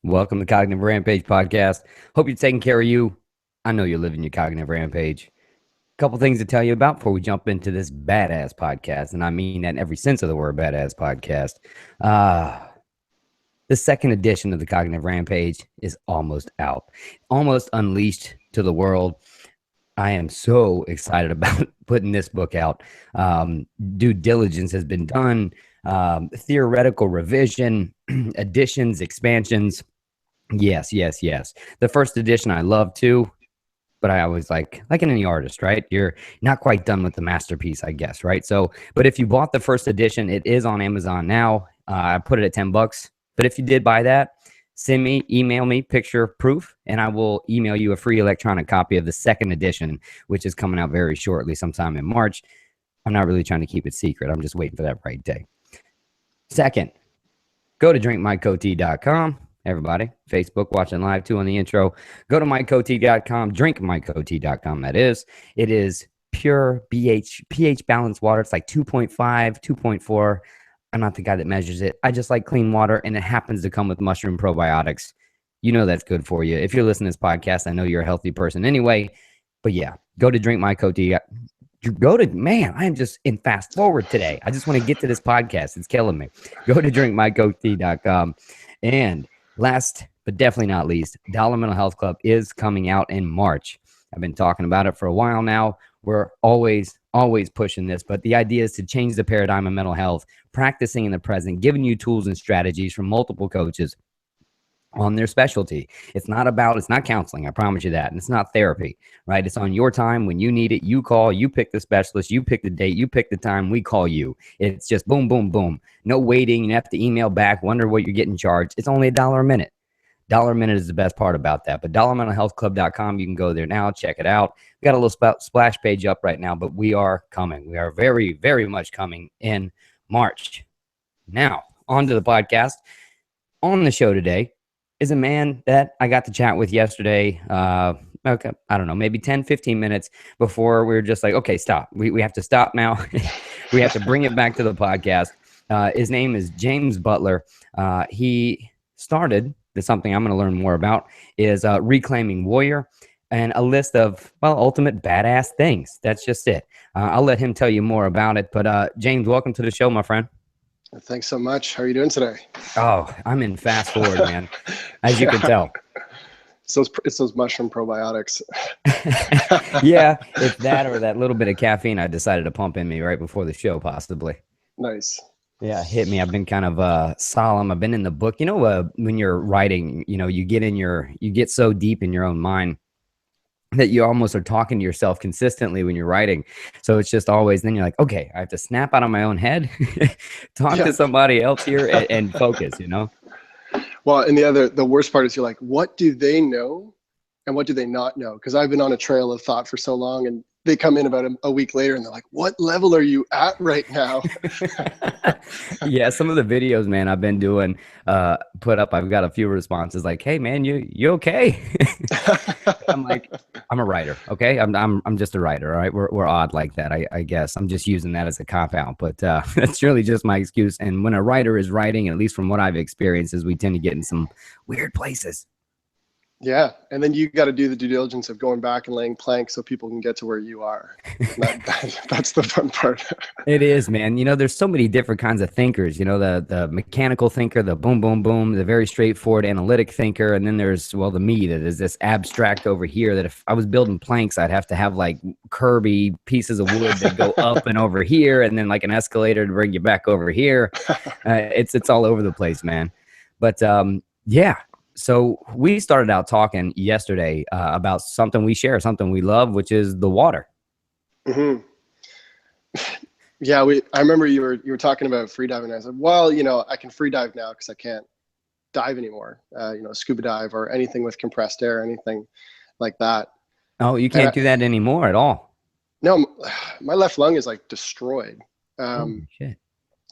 Welcome to Cognitive Rampage Podcast. Hope you're taking care of you. I know you're living your cognitive rampage. Couple things to tell you about before we jump into this badass podcast, and I mean that in every sense of the word badass podcast. The second edition of the Cognitive Rampage is almost out, almost unleashed to the world. I am so excited about putting this book out. Due diligence has been done, theoretical revision, additions, expansions. Yes. The first edition I love too, but I always like in any artist, right? You're not quite done with the masterpiece, I guess, right? So, but if you bought the first edition, it is on Amazon now. I put it at $10. But if you did buy that, email me picture proof, and I will email you a free electronic copy of the second edition, which is coming out very shortly, sometime in March. I'm not really trying to keep it secret. I'm just waiting for that right day. Second, go to drinkmycoat.com. Everybody, Facebook watching live too on the intro. Go to mycoat.com, drinkmycoat.com. That is, it is pure pH balanced water. It's like 2.5, 2.4. I'm not the guy that measures it. I just like clean water, and it happens to come with mushroom probiotics. You know that's good for you. If you're listening to this podcast, I know you're a healthy person anyway. But yeah, go to drinkmycoat. Man, I am just in fast forward today. I just want to get to this podcast. It's killing me. Go to drinkmycoat.com. And last but definitely not least, Dollar Mental Health Club is coming out in March. I've been talking about it for a while now. We're always pushing this, but the idea is to change the paradigm of mental health, practicing in the present, giving you tools and strategies from multiple coaches on their specialty. It's not counseling, I promise you that. And it's not therapy, right? It's on your time. When you need it, you call, you pick the specialist, you pick the date, you pick the time, we call you. It's just boom, boom, boom. No waiting. You have to email back, wonder what you're getting charged. It's only $1 a minute. $1 a minute is the best part about that. But dollarmentalhealthclub.com, you can go there now, check it out. We got a little splash page up right now, but we are coming. We are very, very much coming in March. Now, on to the podcast. On the show today is a man that I got to chat with yesterday. Okay, I don't know, maybe 10, 15 minutes before we were just like, okay, stop. We have to stop now. We have to bring it back to the podcast. His name is James Butler. He started something I'm going to learn more about is Reclaiming Warrior and a list of, well, ultimate badass things. That's just it. I'll let him tell you more about it. But James, welcome to the show, my friend. Thanks so much. How are you doing today? Oh, I'm in fast forward, man. As you can tell. It's those mushroom probiotics. Yeah, it's that or that little bit of caffeine I decided to pump in me right before the show, possibly. Nice. Yeah, hit me. I've been kind of solemn. I've been in the book. You know, when you're writing, you get so deep in your own mind that you almost are talking to yourself consistently when you're writing. So it's just always, then you're like, okay, I have to snap out of my own head, talk to somebody else here and focus, Well, and the worst part is you're like, what do they know and what do they not know? Because I've been on a trail of thought for so long, and they come in about a week later and they're like, what level are you at right now? Yeah, some of the videos, man, I've been doing, put up, I've got a few responses like, hey man, you okay? I'm like, I'm a writer. Okay. I'm just a writer. All right. We're odd like that. I guess I'm just using that as a cop out, but that's really just my excuse. And when a writer is writing, at least from what I've experienced, is we tend to get in some weird places. Yeah. And then you got to do the due diligence of going back and laying planks so people can get to where you are. That's the fun part. It is, man. There's so many different kinds of thinkers, the mechanical thinker, the boom, boom, boom, the very straightforward analytic thinker. And then there's, well, the me that is this abstract over here that if I was building planks, I'd have to have like curvy pieces of wood that go up and over here, and then like an escalator to bring you back over here. It's all over the place, man. But yeah. So we started out talking yesterday about something we share, something we love, which is the water. Mm-hmm. Yeah, I remember you were talking about free diving. I said, well, I can free dive now because I can't dive anymore. Scuba dive or anything with compressed air, anything like that. Oh, you can't do that anymore at all? No, my left lung is like destroyed. Holy shit.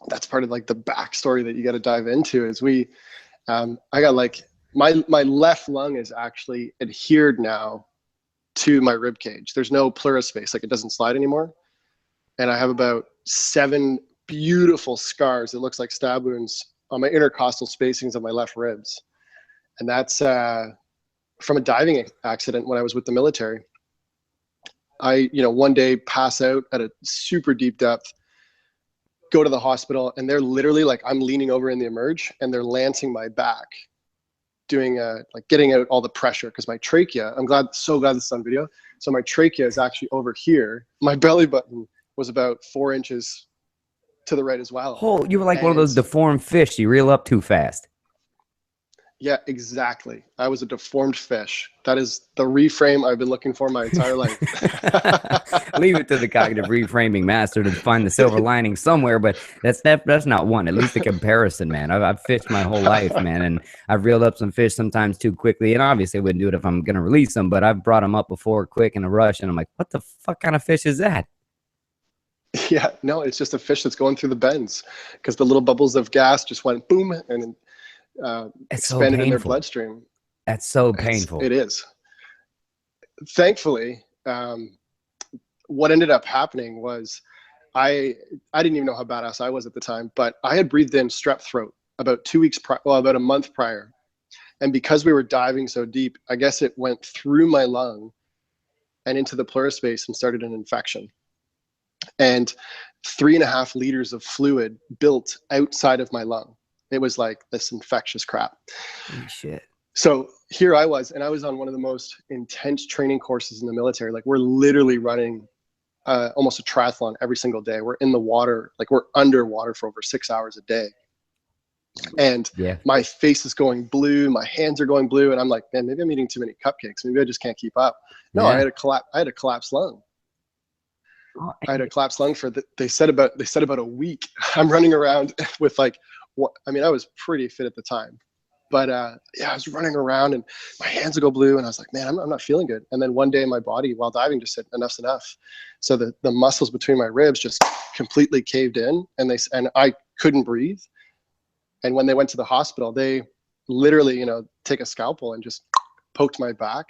That's part of like the backstory that you got to dive into. Is I got like my left lung is actually adhered now to my rib cage. There's no pleural space, like it doesn't slide anymore. And I have about 7 beautiful scars. It looks like stab wounds on my intercostal spacings of my left ribs. And that's from a diving accident when I was with the military. I, one day pass out at a super deep depth, go to the hospital, and they're literally like, I'm leaning over in the emerge and they're lancing my back, doing like getting out all the pressure, because my trachea, so glad this is on video. So my trachea is actually over here. My belly button was about 4 inches to the right as well. Oh, you were like one of those deformed fish. You reel up too fast. Yeah, exactly. I was a deformed fish. That is the reframe I've been looking for my entire life. Leave it to the cognitive reframing master to find the silver lining somewhere, but that's not one. At least the comparison, man. I've fished my whole life, man, and I've reeled up some fish sometimes too quickly, and obviously I wouldn't do it if I'm going to release them, but I've brought them up before quick in a rush, and I'm like, what the fuck kind of fish is that? Yeah, no, it's just a fish that's going through the bends because the little bubbles of gas just went boom and expanded in their bloodstream. That's so painful. It is. Thankfully, what ended up happening was I didn't even know how badass I was at the time, but I had breathed in strep throat about 2 weeks about a month prior. And because we were diving so deep, I guess it went through my lung and into the pleural space and started an infection. And 3.5 liters of fluid built outside of my lung. It was like this infectious crap. Holy shit. So here I was, and I was on one of the most intense training courses in the military. Like, we're literally running almost a triathlon every single day. We're in the water, like we're underwater for over 6 hours a day. And my face is going blue, my hands are going blue, and I'm like, man, maybe I'm eating too many cupcakes. Maybe I just can't keep up. No, I had a collapsed lung. I had a collapsed lung for they said about a week. I'm running around with like, I was pretty fit at the time, but yeah, I was running around and my hands would go blue, and I was like, man, I'm not feeling good. And then one day my body, while diving, just said enough's enough. So the muscles between my ribs just completely caved in, and I couldn't breathe. And when they went to the hospital, they literally, take a scalpel and just poked my back.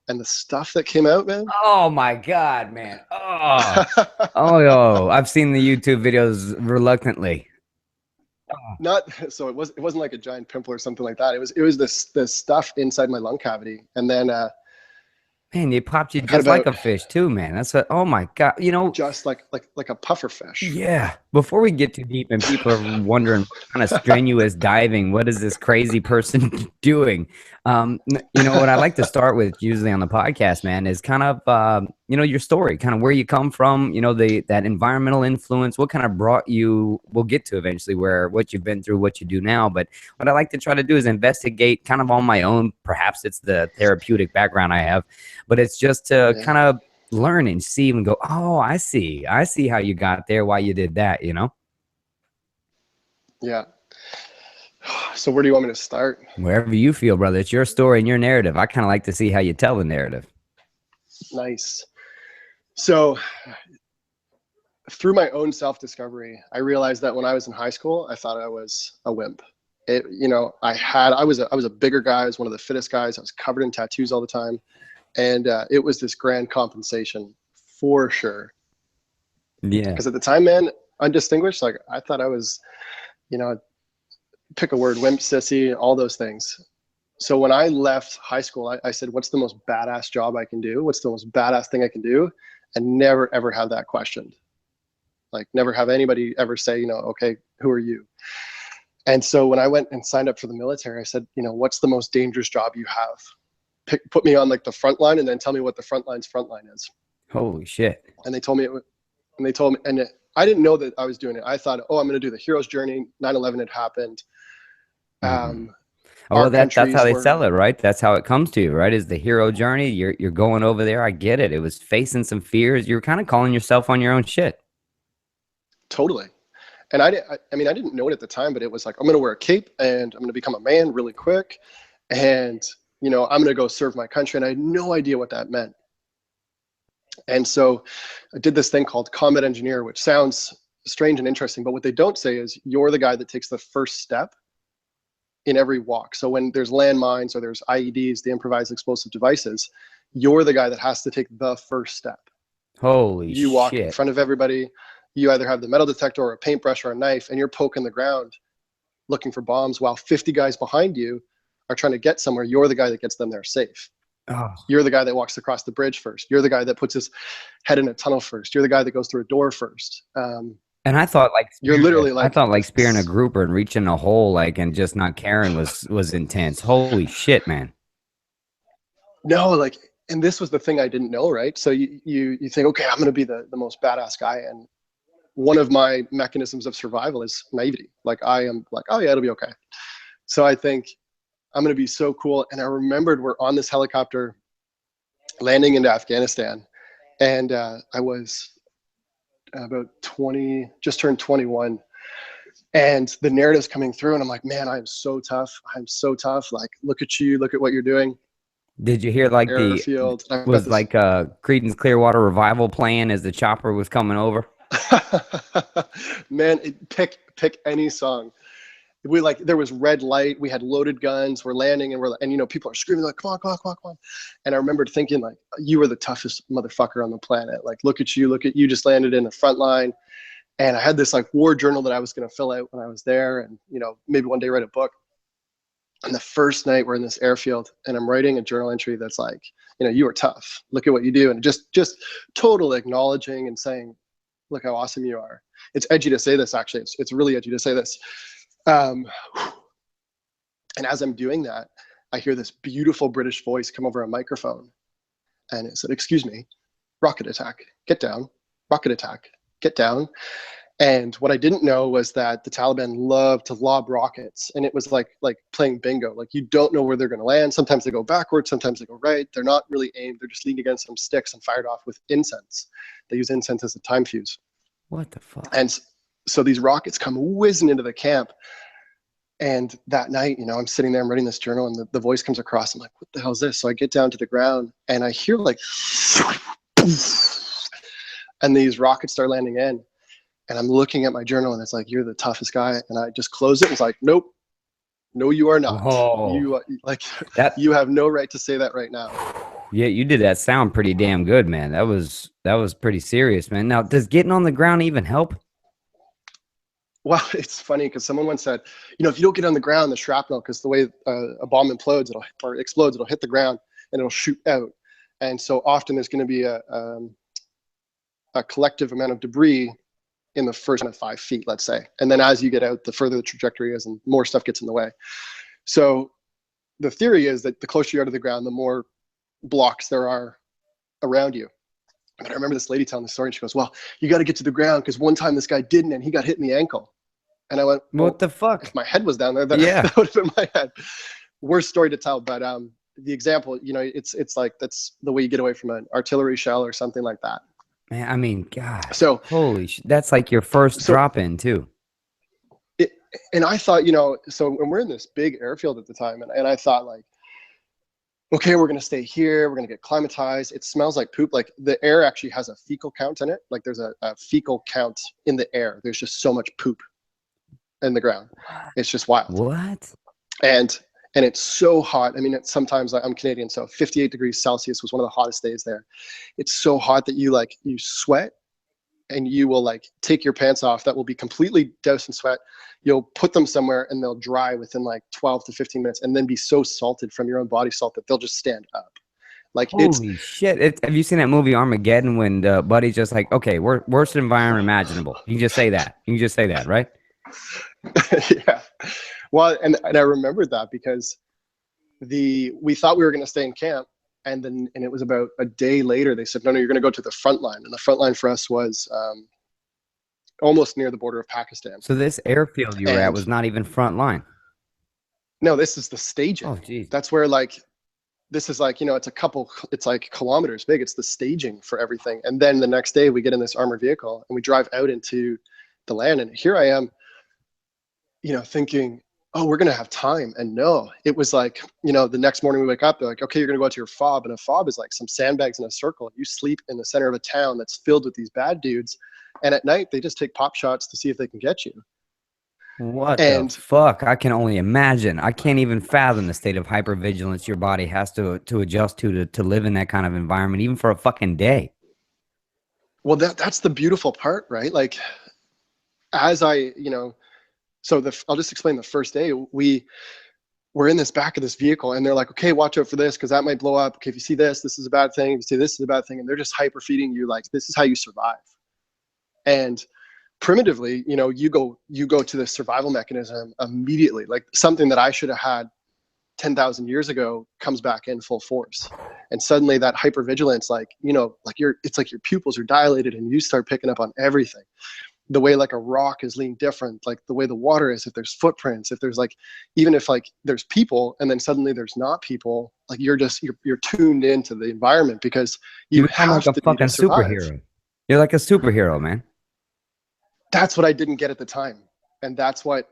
And the stuff that came out, man. Oh my God, man. Oh, I've seen the YouTube videos reluctantly. So it wasn't like a giant pimple or something like that. It was this stuff inside my lung cavity. And then man, they popped you just like a fish too, man. That's oh my God, just like a puffer fish. Yeah. Before we get too deep and people are wondering what kind of strenuous diving, what is this crazy person doing? What I like to start with usually on the podcast, man, is kind of your story, kind of where you come from, that environmental influence, what kind of brought you, we'll get to eventually what you've been through, what you do now. But what I like to try to do is investigate kind of on my own. Perhaps it's the therapeutic background I have, but it's just to kind of learn and see and go, oh, I see how you got there, why you did that, Yeah. So where do you want me to start? Wherever you feel, brother. It's your story and your narrative. I kind of like to see how you tell the narrative. Nice. So through my own self-discovery, I realized that when I was in high school, I thought I was a wimp. I was a bigger guy. I was one of the fittest guys. I was covered in tattoos all the time. And it was this grand compensation for sure. Yeah. Because at the time, man, undistinguished, like I thought I was, pick a word, wimp, sissy, all those things. So when I left high school, I said, what's the most badass job I can do? What's the most badass thing I can do? And never, ever have that questioned. Like never have anybody ever say, okay, who are you? And so when I went and signed up for the military, I said, what's the most dangerous job you have? Put me on like the front line and then tell me what the front line is. Holy shit. And they told me, and I didn't know that I was doing it. I thought, oh, I'm going to do the hero's journey. 9/11 had happened. That's how they sell it, right? That's how it comes to you, right? Is the hero journey. You're going over there. I get it. It was facing some fears. You're kind of calling yourself on your own shit. Totally. And I didn't know it at the time, but it was like, I'm going to wear a cape and I'm going to become a man really quick. And, I'm going to go serve my country. And I had no idea what that meant. And so I did this thing called combat engineer, which sounds strange and interesting, but what they don't say is you're the guy that takes the first step in every walk. So when there's landmines or there's IEDs, the improvised explosive devices, you're the guy that has to take the first step. Holy shit. You walk in front of everybody. You either have the metal detector or a paintbrush or a knife, and you're poking the ground looking for bombs while 50 guys behind you are trying to get somewhere, you're the guy that gets them there safe. Oh. You're the guy that walks across the bridge first. You're the guy that puts his head in a tunnel first. You're the guy that goes through a door first. And I thought like you're literally like, I thought like spearing a grouper and reaching a hole like and just not caring was intense. Holy shit, man. No, like, and this was the thing I didn't know, right? So you think, okay, I'm gonna be the most badass guy, and one of my mechanisms of survival is naivety. Like I am like, oh yeah, it'll be okay. So I think I'm gonna be so cool. And I remembered we're on this helicopter landing into Afghanistan, and I was about 20, just turned 21, and the narrative's coming through, and I'm like, man, I'm so tough. I'm so tough. Like, look at you, look at what you're doing. Did you hear like Airfield. was like Creedence Clearwater Revival playing as the chopper was coming over? Man, pick any song. We like, there was red light, we had loaded guns, we're landing, and you know, people are screaming like, come on, come on, come on, come on. And I remembered thinking like, you were the toughest motherfucker on the planet. Like, look at you, just landed in the front line. And I had this like war journal that I was going to fill out when I was there, and you know, maybe one day write a book. And the first night we're in this airfield, and I'm writing a journal entry that's like, you know, you are tough, look at what you do. And just total acknowledging and saying, look how awesome you are. It's edgy to say this, actually. It's really edgy to say this. And as I'm doing that, I hear this beautiful British voice come over a microphone, and it said, excuse me, rocket attack, get down, rocket attack, get down. And what I didn't know was that the Taliban love to lob rockets, and it was like playing bingo. Like, you don't know where they're going to land. Sometimes they go backwards, sometimes they go right. They're not really aimed. They're just leaned against some sticks and fired off with incense. They use incense as a time fuse. What the fuck? And so these rockets come whizzing into the camp. And that night, you know, I'm sitting there, I'm writing this journal, and the voice comes across. I'm like, what the hell is this? So I get down to the ground, and I hear like, and these rockets start landing in. And I'm looking at my journal, and it's like, you're the toughest guy. And I just close it. It's like, nope, no, you are not. Oh, you like that, you have no right to say that right now. Yeah, you did that sound pretty damn good, man. That was pretty serious, man. Now, does getting on the ground even help? Well, it's funny because someone once said, you know, if you don't get on the ground, the shrapnel, because the way a bomb implodes, explodes, it'll hit the ground and it'll shoot out. And so often there's going to be a collective amount of debris in the first 5 feet, let's say. And then as you get out, the further the trajectory is and more stuff gets in the way. So the theory is that the closer you are to the ground, the more blocks there are around you. But I remember this lady telling the story, and she goes, well, you got to get to the ground because one time this guy didn't, and he got hit in the ankle. And I went, well, what the fuck? If my head was down there, yeah, that would have been my head. Worst story to tell, but the example, you know, it's like that's the way you get away from an artillery shell or something like that. Man, I mean, God. So holy shit, that's like your first drop in too. And I thought, you know, so when we're in this big airfield at the time, and I thought like, okay, we're gonna stay here, we're gonna get climatized. It smells like poop. Like the air actually has a fecal count in it. Like there's a fecal count in the air. There's just so much poop in the ground. It's just wild. What? And it's so hot. I mean, it's sometimes I'm Canadian, so 58 degrees Celsius was one of the hottest days there. It's so hot that you sweat, and you will like take your pants off that will be completely doused in sweat. You'll put them somewhere and they'll dry within like 12 to 15 minutes, and then be so salted from your own body salt that they'll just stand up. Like, holy shit. Have you seen that movie Armageddon when Buddy's just like, okay, worst environment imaginable? You can just say that. You can just say that, right? Yeah. Well, and I remembered that because we thought we were going to stay in camp, and it was about a day later they said, no, you're going to go to the front line. And the front line for us was almost near the border of Pakistan. So this airfield you were at was not even front line. No, this is the staging. Oh, geez. That's where this is like, you know, it's like kilometers big. It's the staging for everything. And then the next day we get in this armored vehicle and we drive out into the land. And here I am, you know, thinking, oh, we're going to have time. And no, it was like, you know, the next morning we wake up, they're like, okay, you're going to go out to your fob. And a fob is like some sandbags in a circle. You sleep in the center of a town that's filled with these bad dudes. And at night they just take pop shots to see if they can get you. What the fuck? I can only imagine. I can't even fathom the state of hypervigilance your body has to adjust to live in that kind of environment, even for a fucking day. Well, that's the beautiful part, right? Like, as I, you know, so I'll just explain the first day. We we're in this back of this vehicle, and they're like, okay, watch out for this because that might blow up. Okay, if you see this, this is a bad thing. If you see this is a bad thing, and they're just hyper feeding you like this is how you survive. And primitively, you know, you go to the survival mechanism immediately. Like something that I should have had 10,000 years ago comes back in full force. And suddenly that hypervigilance, like, you know, like it's like your pupils are dilated and you start picking up on everything. The way like a rock is leaned different, like the way the water is, if there's footprints, if there's like, even if like there's people and then suddenly there's not people, like you're tuned into the environment because you have like a to fucking survive. superhero. You're like a superhero, man. That's what I didn't get at the time. And that's what,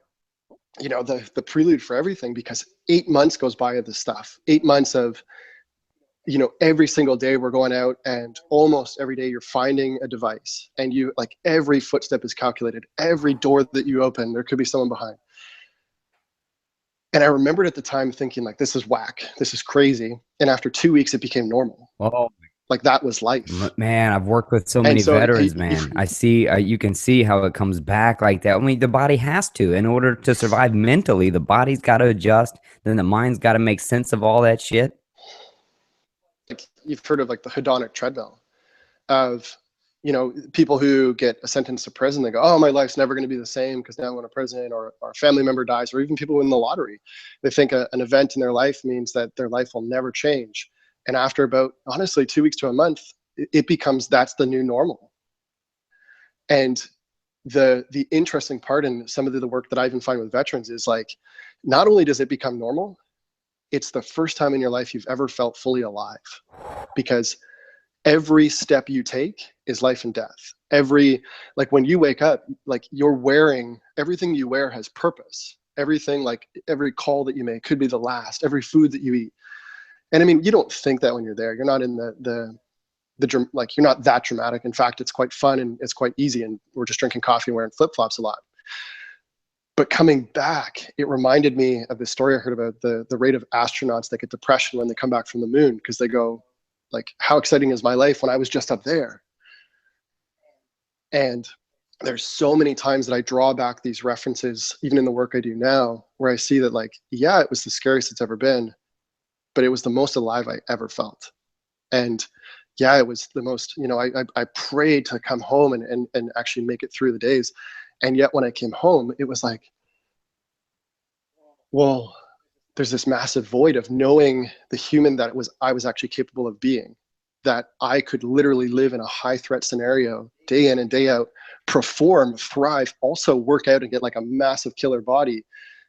you know, the prelude for everything, because 8 months goes by of this stuff, 8 months of, you know, every single day we're going out and almost every day you're finding a device and you like every footstep is calculated. Every door that you open, there could be someone behind. And I remembered at the time thinking like, this is whack. This is crazy. And after 2 weeks, it became normal. Oh, like that was life. Man, I've worked with so many veterans, man. I see, you can see how it comes back like that. I mean, the body has to, in order to survive mentally, the body's got to adjust. Then the mind's got to make sense of all that shit. Like you've heard of like the hedonic treadmill of, you know, people who get a sentence to prison, they go, oh, my life's never going to be the same because now I'm in a prison, or a family member dies, or even people who win the lottery. They think an event in their life means that their life will never change. And after about, honestly, 2 weeks to a month, it becomes, that's the new normal. And the interesting part in some of the work that I even find with veterans is like, not only does it become normal, it's the first time in your life you've ever felt fully alive, because every step you take is life and death. Like when you wake up, like you're wearing, everything you wear has purpose. Everything, like every call that you make could be the last, every food that you eat. And I mean, you don't think that when you're there. You're not in like, you're not that dramatic. In fact, it's quite fun and it's quite easy. And we're just drinking coffee and wearing flip-flops a lot. But coming back, it reminded me of the story I heard about the rate of astronauts that get depression when they come back from the moon, because they go like, how exciting is my life when I was just up there? And there's so many times that I draw back these references, even in the work I do now, where I see that like, yeah, it was the scariest it's ever been, but it was the most alive I ever felt. And yeah, it was the most, you know, I prayed to come home and actually make it through the days. And yet when I came home, it was like, well, there's this massive void of knowing the human that I was actually capable of being, that I could literally live in a high threat scenario day in and day out, perform, thrive, also work out and get like a massive killer body.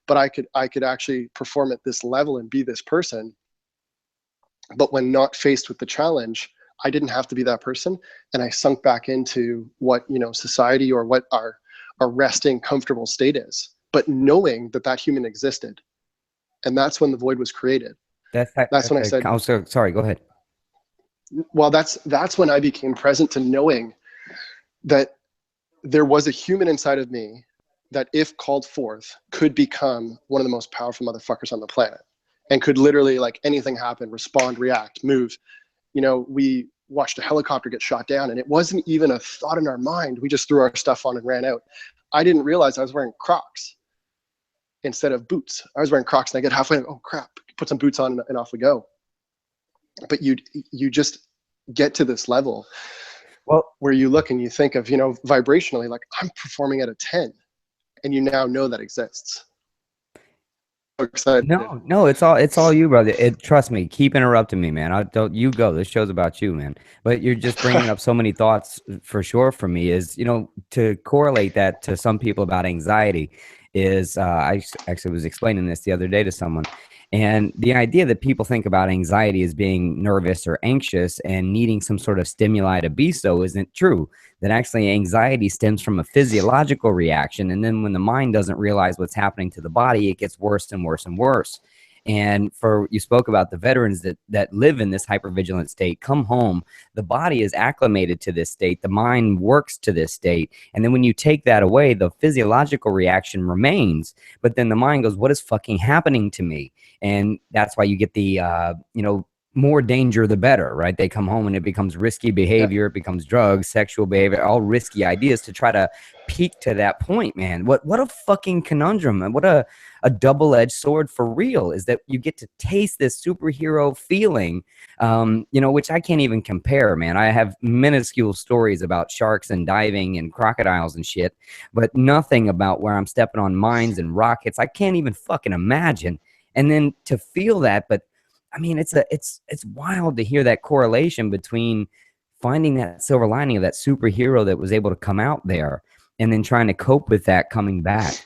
But I could actually perform at this level and be this person. But when not faced with the challenge, I didn't have to be that person. And I sunk back into what, you know, society or what our resting, comfortable state is, but knowing that that human existed. And that's when the void was created. That's when I said, oh, sorry, go ahead. Well, that's when I became present to knowing that there was a human inside of me that, if called forth, could become one of the most powerful motherfuckers on the planet, and could literally, like anything happen, respond, react, move. You know, we watched a helicopter get shot down and it wasn't even a thought in our mind. We just threw our stuff on and ran out. I didn't realize I was wearing Crocs instead of boots. I was wearing Crocs and I get halfway, oh crap, put some boots on and off we go. But you just get to this level, well, where you look and you think of, you know, vibrationally, like I'm performing at a 10, and you now know that exists. Excited. No, it's all you, brother. Trust me, keep interrupting me, man. You go. This show's about you, man. But you're just bringing up so many thoughts for sure for me. Is, you know, to correlate that to some people about anxiety is I actually was explaining this the other day to someone. And the idea that people think about anxiety as being nervous or anxious and needing some sort of stimuli to be so isn't true. That actually anxiety stems from a physiological reaction. And then when the mind doesn't realize what's happening to the body, it gets worse and worse and worse. And you spoke about the veterans that live in this hypervigilant state, come home, the body is acclimated to this state, the mind works to this state. And then when you take that away, the physiological reaction remains, but then the mind goes, what is fucking happening to me? And that's why you get the, you know, more danger the better, right? They come home and it becomes risky behavior, it becomes drugs, sexual behavior, all risky ideas to try to peak to that point, man. What a fucking conundrum, and what a double-edged sword for real is that you get to taste this superhero feeling, you know, which I can't even compare, man. I have minuscule stories about sharks and diving and crocodiles and shit, but nothing about where I'm stepping on mines and rockets. I can't even fucking imagine. And then to feel that, but I mean, it's wild to hear that correlation between finding that silver lining of that superhero that was able to come out there and then trying to cope with that coming back.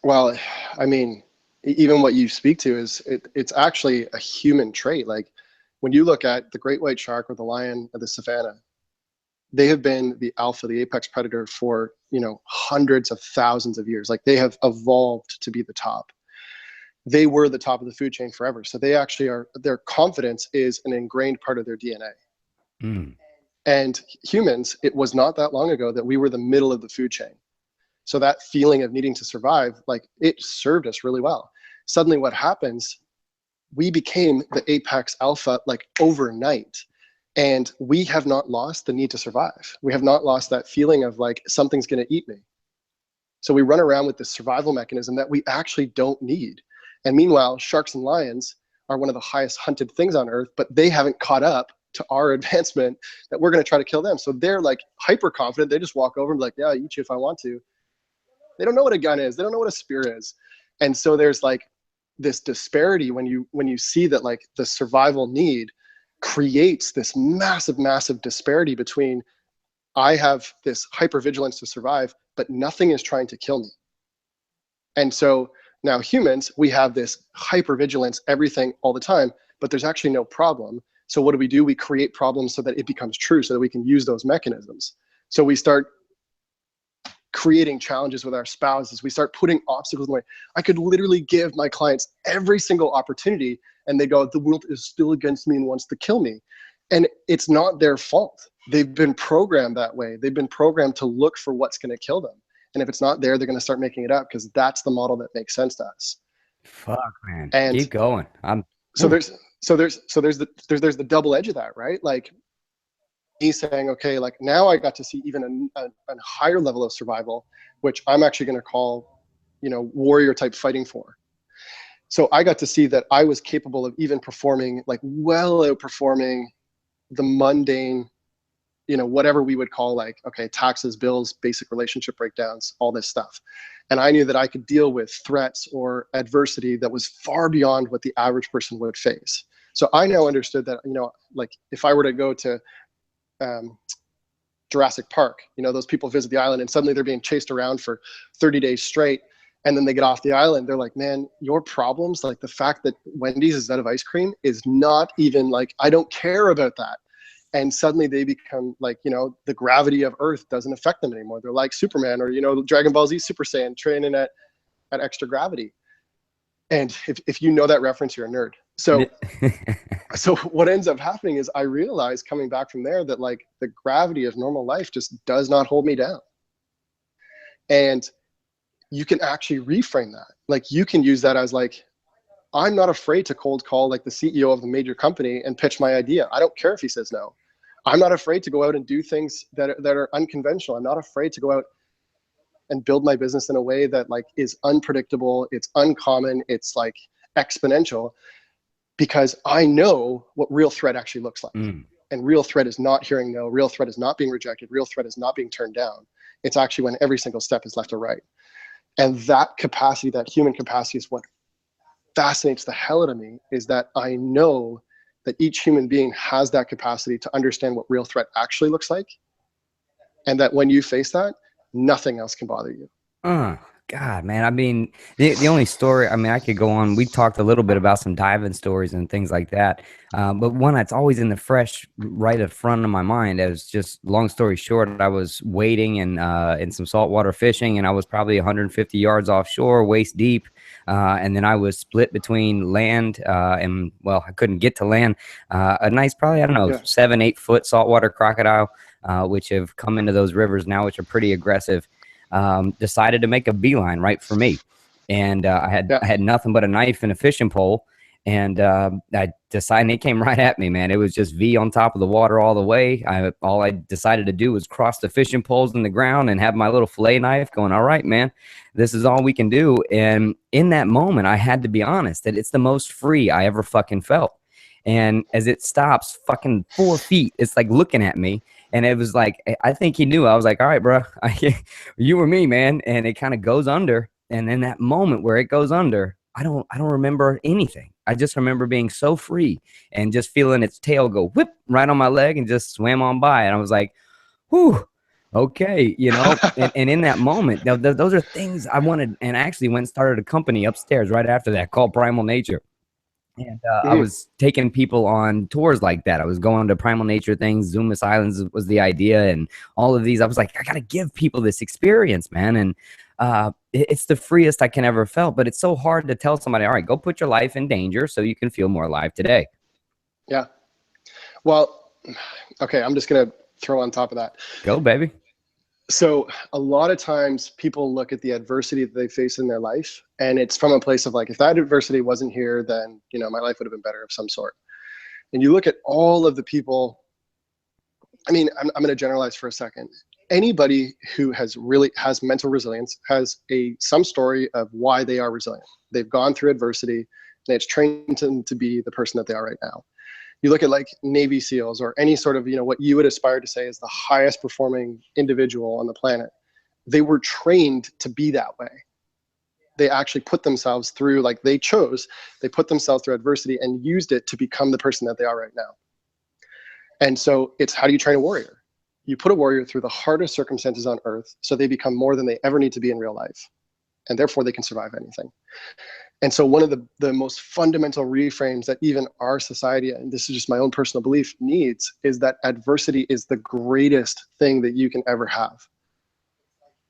Well, I mean, even what you speak to is it's actually a human trait. Like when you look at the great white shark or the lion of the savannah, they have been the alpha, the apex predator for, you know, hundreds of thousands of years. Like they have evolved to be the top. They were the top of the food chain forever. So they actually are, their confidence is an ingrained part of their DNA. And humans, it was not that long ago that we were the middle of the food chain. So that feeling of needing to survive, like it served us really well. Suddenly what happens, we became the apex alpha like overnight. And we have not lost the need to survive. We have not lost that feeling of like, something's gonna eat me. So we run around with this survival mechanism that we actually don't need. And meanwhile, sharks and lions are one of the highest hunted things on earth, but they haven't caught up to our advancement that we're going to try to kill them. So they're like hyper confident. They just walk over and be like, yeah, I'll eat you if I want to. They don't know what a gun is. They don't know what a spear is. And so there's like this disparity when you see that like the survival need creates this massive, massive disparity between I have this hypervigilance to survive, but nothing is trying to kill me. And so now humans, we have this hypervigilance, everything all the time, but there's actually no problem. So what do? We create problems so that it becomes true, so that we can use those mechanisms. So we start creating challenges with our spouses. We start putting obstacles in the way. I could literally give my clients every single opportunity and they go, the world is still against me and wants to kill me. And it's not their fault. They've been programmed that way. They've been programmed to look for what's going to kill them. And if it's not there, they're going to start making it up because that's the model that makes sense to us. Fuck, man. And keep going. So there's the double edge of that, right? Like he's saying, okay, like now I got to see even a higher level of survival, which I'm actually going to call, you know, warrior type fighting for. So I got to see that I was capable of even performing, like well outperforming the mundane, you know, whatever we would call like, okay, taxes, bills, basic relationship breakdowns, all this stuff. And I knew that I could deal with threats or adversity that was far beyond what the average person would face. So I now understood that, you know, like if I were to go to Jurassic Park, you know, those people visit the island and suddenly they're being chased around for 30 days straight. And then they get off the island. They're like, man, your problems, like the fact that Wendy's is out of ice cream is not even like, I don't care about that. And suddenly they become like, you know, the gravity of Earth doesn't affect them anymore. They're like Superman or, you know, Dragon Ball Z Super Saiyan training at extra gravity. And if you know that reference, you're a nerd. So, so what ends up happening is I realized coming back from there that like the gravity of normal life just does not hold me down. And you can actually reframe that. Like you can use that as like, I'm not afraid to cold call like the CEO of the major company and pitch my idea. I don't care if he says no. I'm not afraid to go out and do things that are unconventional. I'm not afraid to go out and build my business in a way that like is unpredictable. It's uncommon. It's like exponential because I know what real threat actually looks like. And real threat is not hearing no. Real threat is not being rejected. Real threat is not being turned down. It's actually when every single step is left or right. And that capacity, that human capacity is what fascinates the hell out of me, is that I know that each human being has that capacity to understand what real threat actually looks like. And that when you face that, nothing else can bother you. God, man. I mean, the only story, I mean, I could go on. We talked a little bit about some diving stories and things like that. But one that's always in the fresh right in front of my mind is just long story short, I was wading in some saltwater fishing and I was probably 150 yards offshore, waist deep. And then I was split between land and, well, I couldn't get to land. A nice, probably, I don't know, 7-8 foot saltwater crocodile, which have come into those rivers now, which are pretty aggressive. Decided to make a beeline right for me. And I had nothing but a knife and a fishing pole. And I decided, it came right at me, man. It was just V on top of the water all the way. All I decided to do was cross the fishing poles in the ground and have my little fillet knife going, all right, man, this is all we can do. And in that moment, I had to be honest that it's the most free I ever fucking felt. And as it stops fucking 4 feet, it's like looking at me. And it was like, I think he knew. I was like, all right, bro, you or me, man. And it kind of goes under. And in that moment where it goes under, I don't remember anything. I just remember being so free and just feeling its tail go whip right on my leg and just swam on by. And I was like, whew, okay, you know. And in that moment, those are things I wanted. And I actually went and started a company upstairs right after that called Primal Nature. And I was taking people on tours like that. I was going to Primal Nature things. Zumas Islands was the idea, and all of these. I was like, I got to give people this experience, man. And it's the freest I can ever felt. But it's so hard to tell somebody, all right, go put your life in danger so you can feel more alive today. Yeah. Well, okay, I'm just going to throw on top of that. Go, baby. So a lot of times people look at the adversity that they face in their life, and it's from a place of like, if that adversity wasn't here, then, you know, my life would have been better of some sort. And you look at all of the people, I mean, I'm going to generalize for a second. Anybody who has mental resilience has some story of why they are resilient. They've gone through adversity and it's trained them to be the person that they are right now. You look at like Navy SEALs or any sort of, you know, what you would aspire to say is the highest performing individual on the planet. They were trained to be that way. They actually put themselves through, like they put themselves through adversity and used it to become the person that they are right now. And so it's, how do you train a warrior? You put a warrior through the hardest circumstances on earth so they become more than they ever need to be in real life. And therefore they can survive anything. And so one of the most fundamental reframes that even our society, and this is just my own personal belief, needs is that adversity is the greatest thing that you can ever have.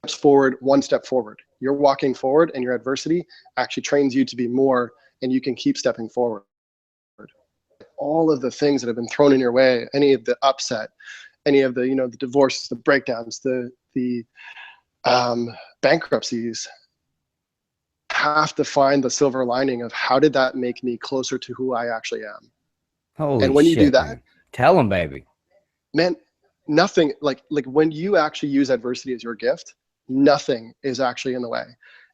Forward, one step forward. You're walking forward and your adversity actually trains you to be more, and you can keep stepping forward. All of the things that have been thrown in your way, any of the upset, any of the, you know, the divorces, the breakdowns, the bankruptcies, have to find the silver lining of how did that make me closer to who I actually am. Holy and when shit, you do that, man. Tell them, baby, man, nothing like when you actually use adversity as your gift, nothing is actually in the way.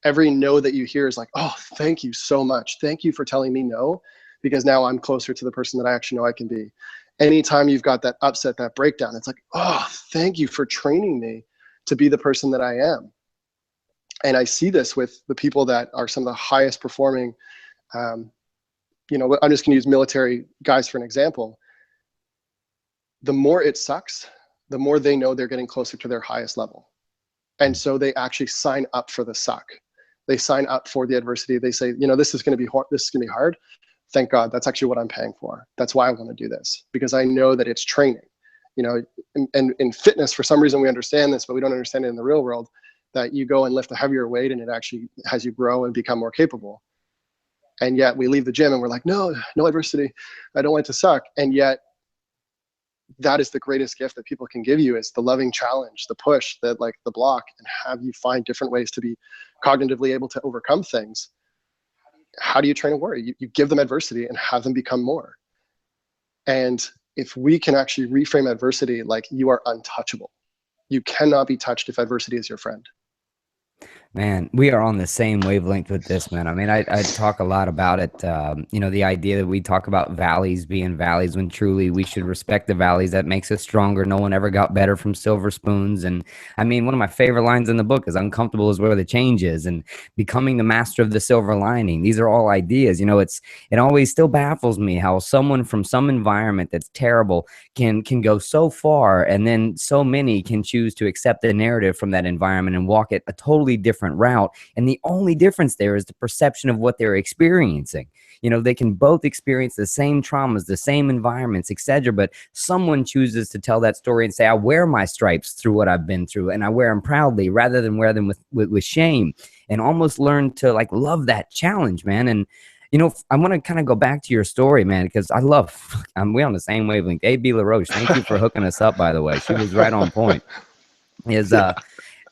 Every no that you hear is like, oh, thank you so much. Thank you for telling me no, because now I'm closer to the person that I actually know I can be. Anytime you've got that upset, that breakdown, it's like, oh, thank you for training me to be the person that I am. And I see this with the people that are some of the highest performing, you know, I'm just gonna use military guys for an example. The more it sucks, the more they know they're getting closer to their highest level. And so they actually sign up for the suck. They sign up for the adversity. They say, you know, this is gonna be hard. This is gonna be hard. Thank God, that's actually what I'm paying for. That's why I wanna do this, because I know that it's training. You know, and in fitness, for some reason we understand this, but we don't understand it in the real world, that you go and lift a heavier weight and it actually has you grow and become more capable. And yet we leave the gym and we're like, no adversity. I don't want it to suck. And yet that is the greatest gift that people can give you, is the loving challenge, the push, that like the block, and have you find different ways to be cognitively able to overcome things. How do you train a warrior? You give them adversity and have them become more. And if we can actually reframe adversity like you are untouchable, you cannot be touched if adversity is your friend. Man, we are on the same wavelength with this, man. I mean, I talk a lot about it. You know, the idea that we talk about valleys being valleys when truly we should respect the valleys. That makes us stronger. No one ever got better from silver spoons. And I mean, one of my favorite lines in the book is uncomfortable is where the change is, and becoming the master of the silver lining. These are all ideas. You know, it always still baffles me how someone from some environment that's terrible can go so far, and then so many can choose to accept the narrative from that environment and walk it a totally different route. And the only difference there is the perception of what they're experiencing. You know, they can both experience the same traumas, the same environments, etc. But someone chooses to tell that story and say, I wear my stripes through what I've been through, and I wear them proudly rather than wear them with shame, and almost learn to like love that challenge, man. And you know, I want to kind of go back to your story, man, because I love, we're on the same wavelength. A.B. LaRoche, thank you for hooking us up, by the way. She was right on point.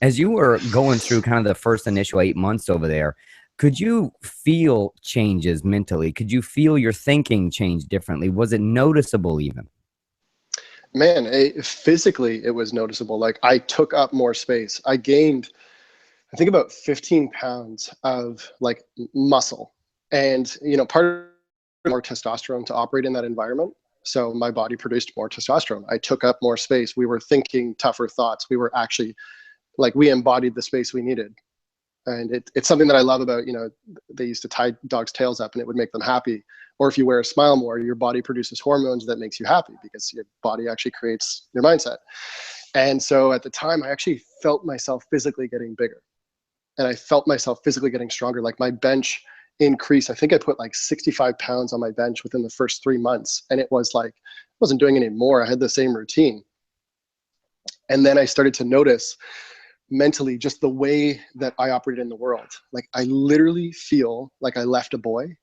As you were going through kind of the first initial 8 months over there, Could you feel changes mentally? Could you feel your thinking change differently? Was it noticeable even? Man, physically it was noticeable. Like I took up more space. I gained, I think, about 15 pounds of like muscle. And, you know, part of more testosterone to operate in that environment. So my body produced more testosterone. I took up more space. We were thinking tougher thoughts. We were actually like, we embodied the space we needed. And it's something that I love about, you know, they used to tie dogs' tails up and it would make them happy. Or if you wear a smile more, your body produces hormones that makes you happy because your body actually creates your mindset. And so at the time, I actually felt myself physically getting bigger. And I felt myself physically getting stronger. Like my bench increased. I think I put like 65 pounds on my bench within the first 3 months. And it was like, I wasn't doing any more. I had the same routine. And then I started to notice mentally just the way that I operated in the world. Like I literally feel like I left a boy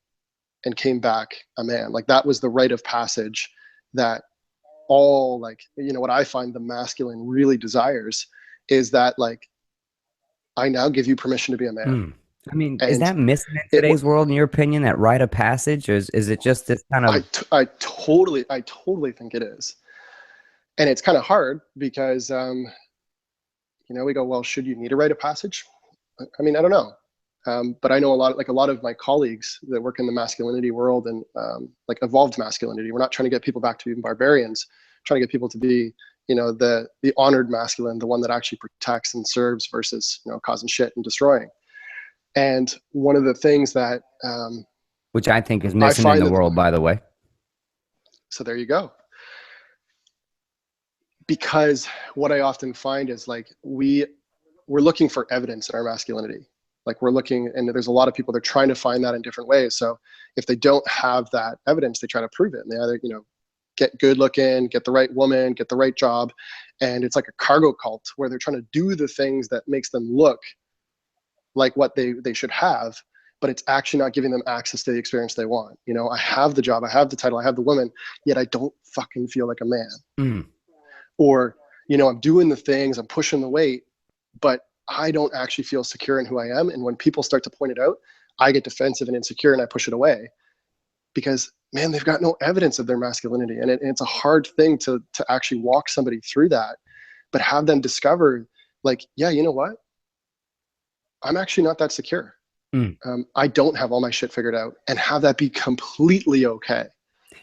and came back a man. Like that was the rite of passage that all, like, you know, what I find the masculine really desires is that, like, I now give you permission to be a man. I mean, is And that missing in it, today's world, in your opinion, that rite of passage? Or is it just this kind of I totally think it is. And it's kind of hard because, you know, we go, well, should you need a rite of passage? I mean, I don't know. But I know a lot of my colleagues that work in the masculinity world and like evolved masculinity. We're not trying to get people back to being barbarians, trying to get people to be, you know, the honored masculine, the one that actually protects and serves versus, you know, causing shit and destroying. And one of the things that which I think is I missing in find the that, world, by the way. so there you go. Because what I often find is like we're looking for evidence in our masculinity. Like we're looking, and there's a lot of people, they're trying to find that in different ways. So if they don't have that evidence, they try to prove it. And they either, you know, get good looking, get the right woman, get the right job. And it's like a cargo cult where they're trying to do the things that makes them look like what they should have, but it's actually not giving them access to the experience they want. You know, I have the job, I have the title, I have the woman, yet I don't fucking feel like a man. Or, you know, I'm doing the things, I'm pushing the weight, but I don't actually feel secure in who I am. And when people start to point it out, I get defensive and insecure and I push it away because, man, they've got no evidence of their masculinity. And it's a hard thing to actually walk somebody through that, but have them discover, like, yeah, you know what? I'm actually not that secure. I don't have all my shit figured out, and have that be completely okay.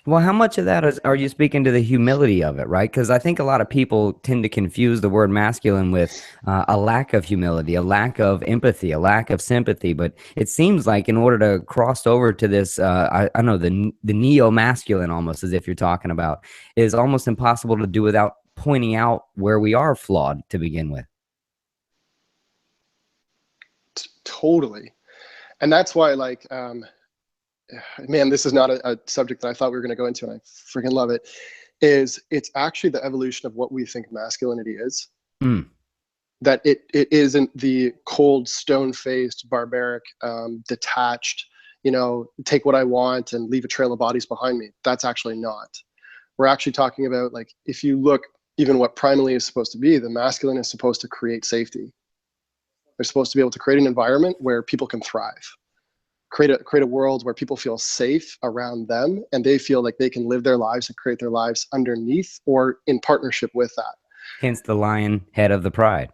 Well, how much of that are you speaking to the humility of it, right? Because I think a lot of people tend to confuse the word masculine with a lack of humility, a lack of empathy, a lack of sympathy. But it seems like in order to cross over to this, I don't know, the neo-masculine, almost as if you're talking about, is almost impossible to do without pointing out where we are flawed to begin with. Totally. And that's why, like, man, this is not a subject that I thought we were going to go into, and I freaking love it. It's actually the evolution of what we think masculinity is. That it isn't the cold, stone-faced, barbaric, detached, you know, take what I want and leave a trail of bodies behind me. That's actually not. We're actually talking about, like, if you look even what primally is supposed to be, the masculine is supposed to create safety. They're supposed to be able to create an environment where people can thrive. Create a world where people feel safe around them and they feel like they can live their lives and create their lives underneath or in partnership with that. Hence the lion head of the pride.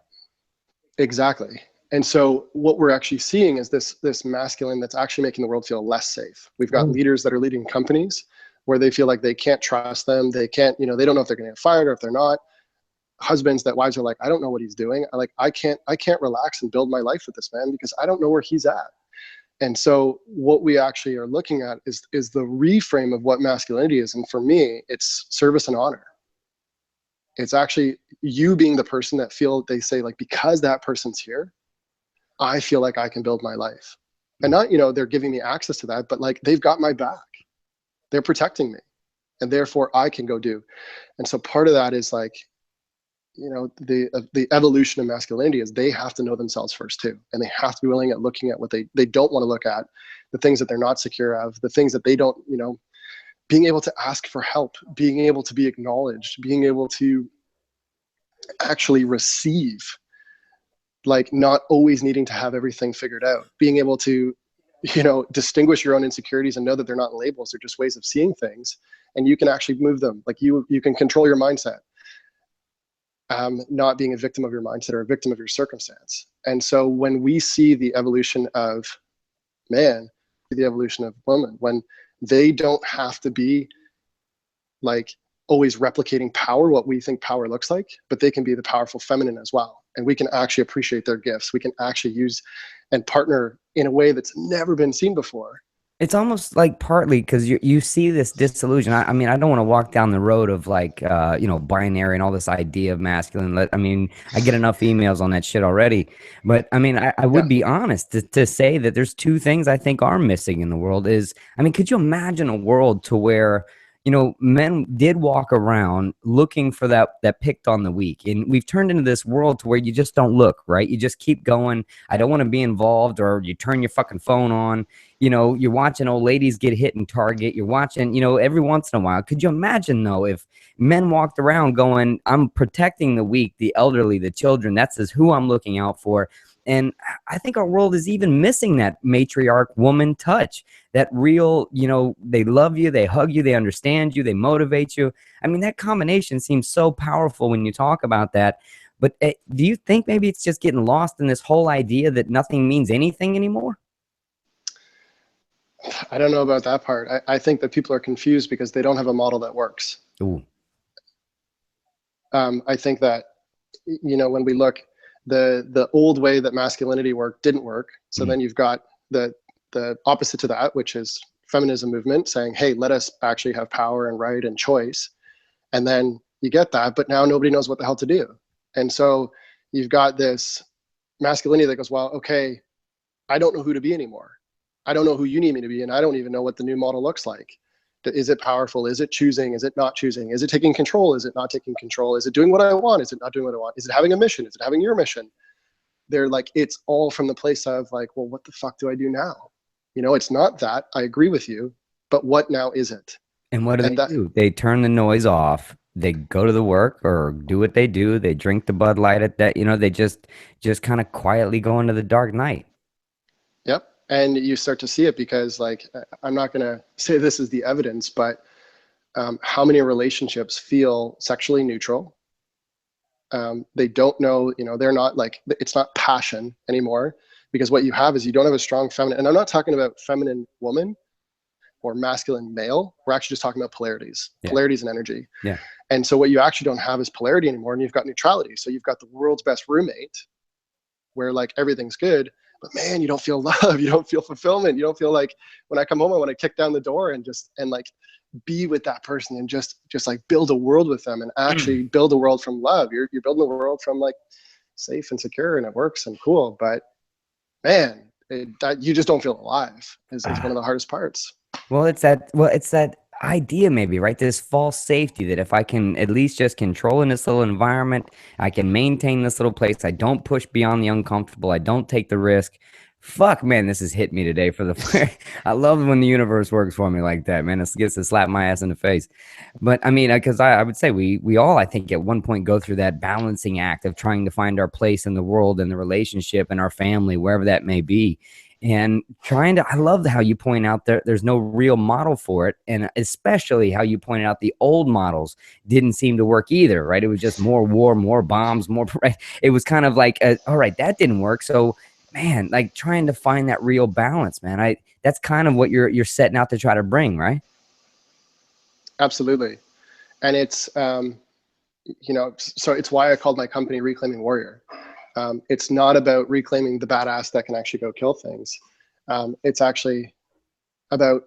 Exactly. And so what we're actually seeing is this masculine that's actually making the world feel less safe. We've got leaders that are leading companies where they feel like they can't trust them. They can't, you know, they don't know if they're going to get fired or if they're not. Husbands that wives are like, I don't know what he's doing. I can't relax and build my life with this man because I don't know where he's at. And so what we actually are looking at is the reframe of what masculinity is. And for me, it's service and honor. It's actually you being the person that they say, like, because that person's here, I feel like I can build my life. And not, you know, they're giving me access to that, but like they've got my back. They're protecting me. And therefore I can go do. And so part of that is, like, you know, the evolution of masculinity is they have to know themselves first too. And they have to be willing at looking at what they don't want to look at, the things that they're not secure of, the things that they don't, you know, being able to ask for help, being able to be acknowledged, being able to actually receive, like not always needing to have everything figured out, being able to distinguish your own insecurities and know that they're not labels, they're just ways of seeing things, and you can actually move them. Like you can control your mindset, not being a victim of your mindset or a victim of your circumstance. And so when we see the evolution of man, the evolution of woman, when they don't have to be like always replicating power, what we think power looks like, but they can be the powerful feminine as well. And we can actually appreciate their gifts. We can actually use and partner in a way that's never been seen before. It's almost like partly because you see this disillusion. I mean, I don't want to walk down the road of like, binary and all this idea of masculine. I mean, I get enough emails on that shit already. But I mean, I would be honest to say that there's two things I think are missing in the world is, I mean, could you imagine a world to where, men did walk around looking for that picked on the weak. And we've turned into this world to where you just don't look, right? You just keep going. I don't want to be involved, or you turn your fucking phone on. You're watching old ladies get hit in Target. You're watching, every once in a while. Could you imagine, though, if men walked around going, I'm protecting the weak, the elderly, the children. That's who I'm looking out for. And I think our world is even missing that matriarch woman touch, that real, they love you, they hug you, they understand you, they motivate you. I mean, that combination seems so powerful when you talk about that. But do you think maybe it's just getting lost in this whole idea that nothing means anything anymore? I don't know about that part. I think that people are confused because they don't have a model that works. Ooh. I think that, when we look, the old way that masculinity worked didn't work. So then you've got the opposite to that, which is feminism movement saying, hey, let us actually have power and right and choice. And then you get that, but now nobody knows what the hell to do. And so you've got this masculinity that goes, well, okay, I don't know who to be anymore. I don't know who you need me to be. And I don't even know what the new model looks like. Is it powerful? Is it choosing? Is it not choosing? Is it taking control? Is it not taking control? Is it doing what I want? Is it not doing what I want? Is it having a mission? Is it having your mission? They're like, it's all from the place of like, well, what the fuck do I do now? It's not that. I agree with you, but what now is it? And what do they do? They turn the noise off. They go to the work or do what they do. They drink the Bud Light at that, they just kind of quietly go into the dark night. Yep. And you start to see it because, like, I'm not going to say this is the evidence, but how many relationships feel sexually neutral? They don't know, they're not like, it's not passion anymore, because what you have is you don't have a strong feminine. And I'm not talking about feminine woman or masculine male. We're actually just talking about polarities, polarities and energy. Yeah. And so what you actually don't have is polarity anymore, and you've got neutrality. So you've got the world's best roommate where like everything's good, but man, you don't feel love, you don't feel fulfillment, you don't feel like, when I come home, I want to kick down the door and like be with that person and just like build a world with them and actually build a world from love. You're building a world from like safe and secure, and it works and cool. But man, you just don't feel alive is one of the hardest parts. Well, it's that idea maybe, right? This false safety that if I can at least just control in this little environment, I can maintain this little place. I don't push beyond the uncomfortable. I don't take the risk. Fuck, man, this has hit me today for the I love when the universe works for me like that, man. It gets to slap my ass in the face. But I mean, because I would say we all, I think, at one point go through that balancing act of trying to find our place in the world and the relationship and our family, wherever that may be. And I love how you point out there's no real model for it. And especially how you pointed out the old models didn't seem to work either, right? It was just more war, more bombs, more, right? It was kind of like, all right, that didn't work. So, man, like trying to find that real balance, man. That's kind of what you're setting out to try to bring, right? Absolutely. And it's, so it's why I called my company Reclaiming Warrior. It's not about reclaiming the badass that can actually go kill things. It's actually about,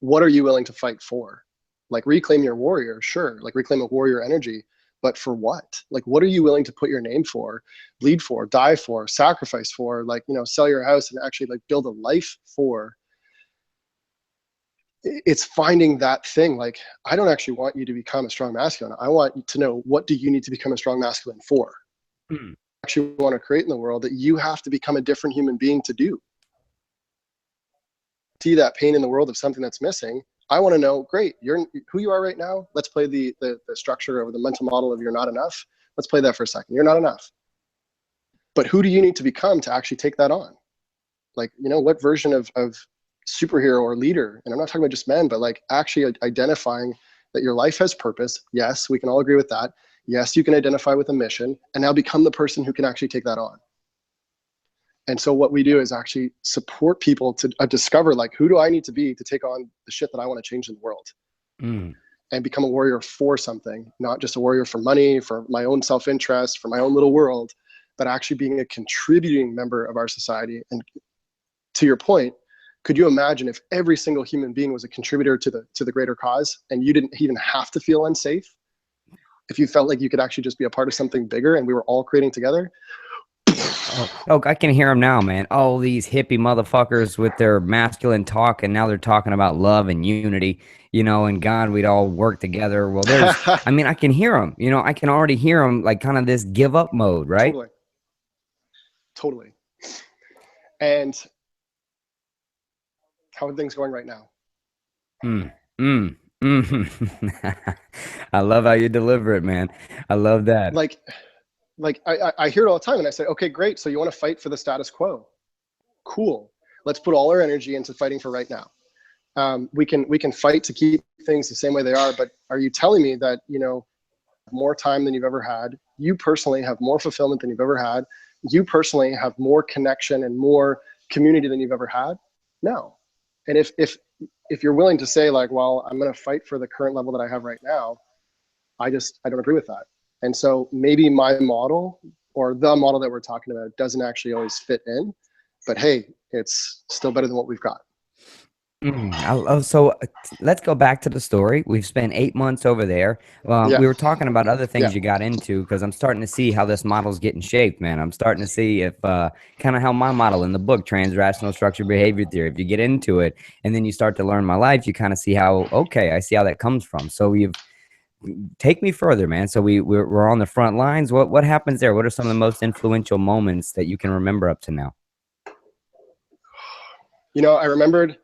what are you willing to fight for? Like, reclaim your warrior, sure. Like, reclaim a warrior energy, but for what? Like, what are you willing to put your name for, bleed for, die for, sacrifice for, like, sell your house and actually like build a life for? It's finding that thing. Like, I don't actually want you to become a strong masculine. I want you to know, what do you need to become a strong masculine for? Actually want to create in the world that you have to become a different human being to do. See that pain in the world of something that's missing. I want to know, great, you're who you are right now. Let's play the structure or the mental model of you're not enough. Let's play that for a second. You're not enough. But who do you need to become to actually take that on? Like, you know, what version of superhero or leader, and I'm not talking about just men, but like actually identifying that your life has purpose. Yes, we can all agree with that. Yes, you can identify with a mission, and now become the person who can actually take that on. And so what we do is actually support people to discover, like, who do I need to be to take on the shit that I want to change in the world, and become a warrior for something, not just a warrior for money, for my own self-interest, for my own little world, but actually being a contributing member of our society. And to your point, could you imagine if every single human being was a contributor to the greater cause, and you didn't even have to feel unsafe? If you felt like you could actually just be a part of something bigger and we were all creating together. Oh, I can hear them now, man. Oh, these hippie motherfuckers with their masculine talk, and now they're talking about love and unity, you know, and God, we'd all work together. Well, there's, I mean, I can hear them, you know, I can already hear them, like kind of this give up mode, right? Totally. And how are things going right now? I love how you deliver it, man. I love that. Like I hear it all the time, and I say, okay, great. So you want to fight for the status quo? Cool. Let's put all our energy into fighting for right now. We can fight to keep things the same way they are, but are you telling me that, you know, more time than you've ever had, you personally have more fulfillment than you've ever had, you personally have more connection and more community than you've ever had? No. And if you're willing to say, like, well, I'm going to fight for the current level that I have right now, I don't agree with that. And so maybe my model, or the model that we're talking about, doesn't actually always fit in, but hey, it's still better than what we've got. So let's go back to the story. We've spent 8 months over there. We were talking about other things you got into, because I'm starting to see how this model's getting shaped, man. I'm starting to see if kind of how my model in the book, Transrational Structured Behavior Theory, if you get into it and then you start to learn my life, you kind of see how, okay, I see how that comes from. So take me further, man. So we're on the front lines. What happens there? What are some of the most influential moments that you can remember up to now? You know, I remembered,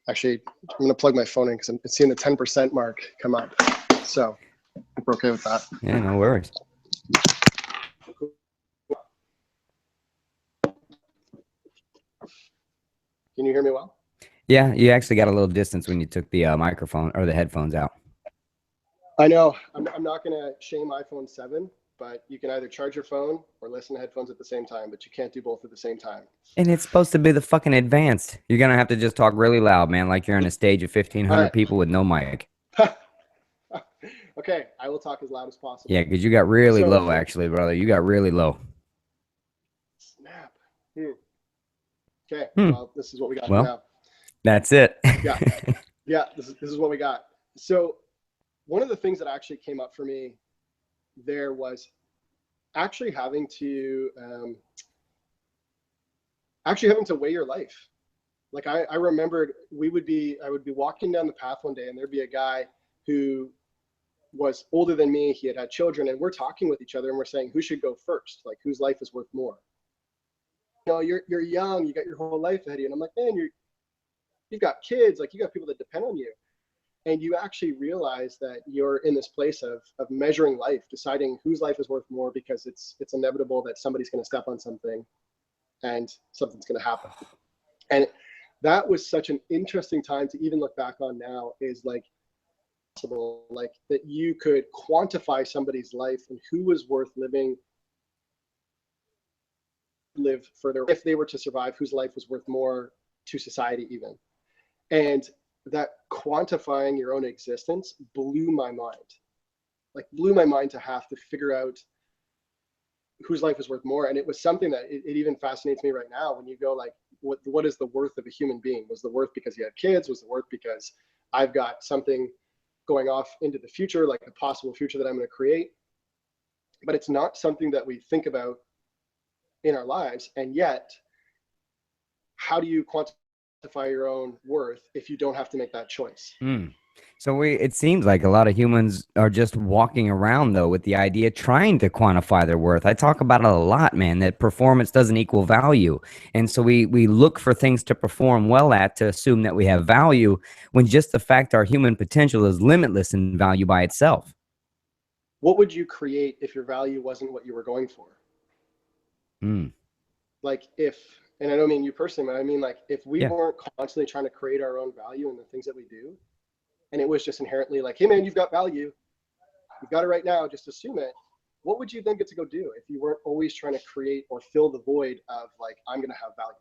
actually, I'm going to plug my phone in because I'm seeing the 10% mark come up. So we're okay with that. Yeah, no worries. Can you hear me well? Yeah, you actually got a little distance when you took the microphone or the headphones out. I know. I'm not going to shame iPhone 7, but you can either charge your phone or listen to headphones at the same time, but you can't do both at the same time. And it's supposed to be the fucking advanced. You're going to have to just talk really loud, man, like you're on a stage of 1,500 people with no mic. Okay, I will talk as loud as possible. Yeah, because you got really low, actually, brother. You got really low. Snap. Okay, well, this is what we got now. That's it. Yeah, this is what we got. So one of the things that actually came up for me there was actually having to weigh your life. Like I remembered I would be walking down the path one day, and there'd be a guy who was older than me. He had children, and we're talking with each other, and we're saying, who should go first? Like, whose life is worth more? You know, you're young, you got your whole life ahead of you. And I'm like, man, you've got kids, like you got people that depend on you. And you actually realize that you're in this place of measuring life, deciding whose life is worth more, because it's inevitable that somebody's going to step on something and something's going to happen. And that was such an interesting time to even look back on now, is like that you could quantify somebody's life and who was worth live further, if they were to survive, whose life was worth more to society even. And that quantifying your own existence blew my mind to have to figure out whose life is worth more. And it was something that it even fascinates me right now, when you go like, what is the worth of a human being? Was the worth because you had kids? Was the worth because I've got something going off into the future, like a possible future that I'm going to create? But it's not something that we think about in our lives. And yet, how do you quantify your own worth if you don't have to make that choice? So it seems like a lot of humans are just walking around, though, with the idea trying to quantify their worth. I talk about it a lot, man, that performance doesn't equal value. And so we look for things to perform well at to assume that we have value, when just the fact our human potential is limitless in value by itself. What would you create if your value wasn't what you were going for? Like if and I don't mean you personally, but I mean like if we Yeah. weren't constantly trying to create our own value in the things that we do, and it was just inherently like, hey man, you've got value, you've got it right now, just assume it. What would you then get to go do if you weren't always trying to create or fill the void of like, I'm going to have value?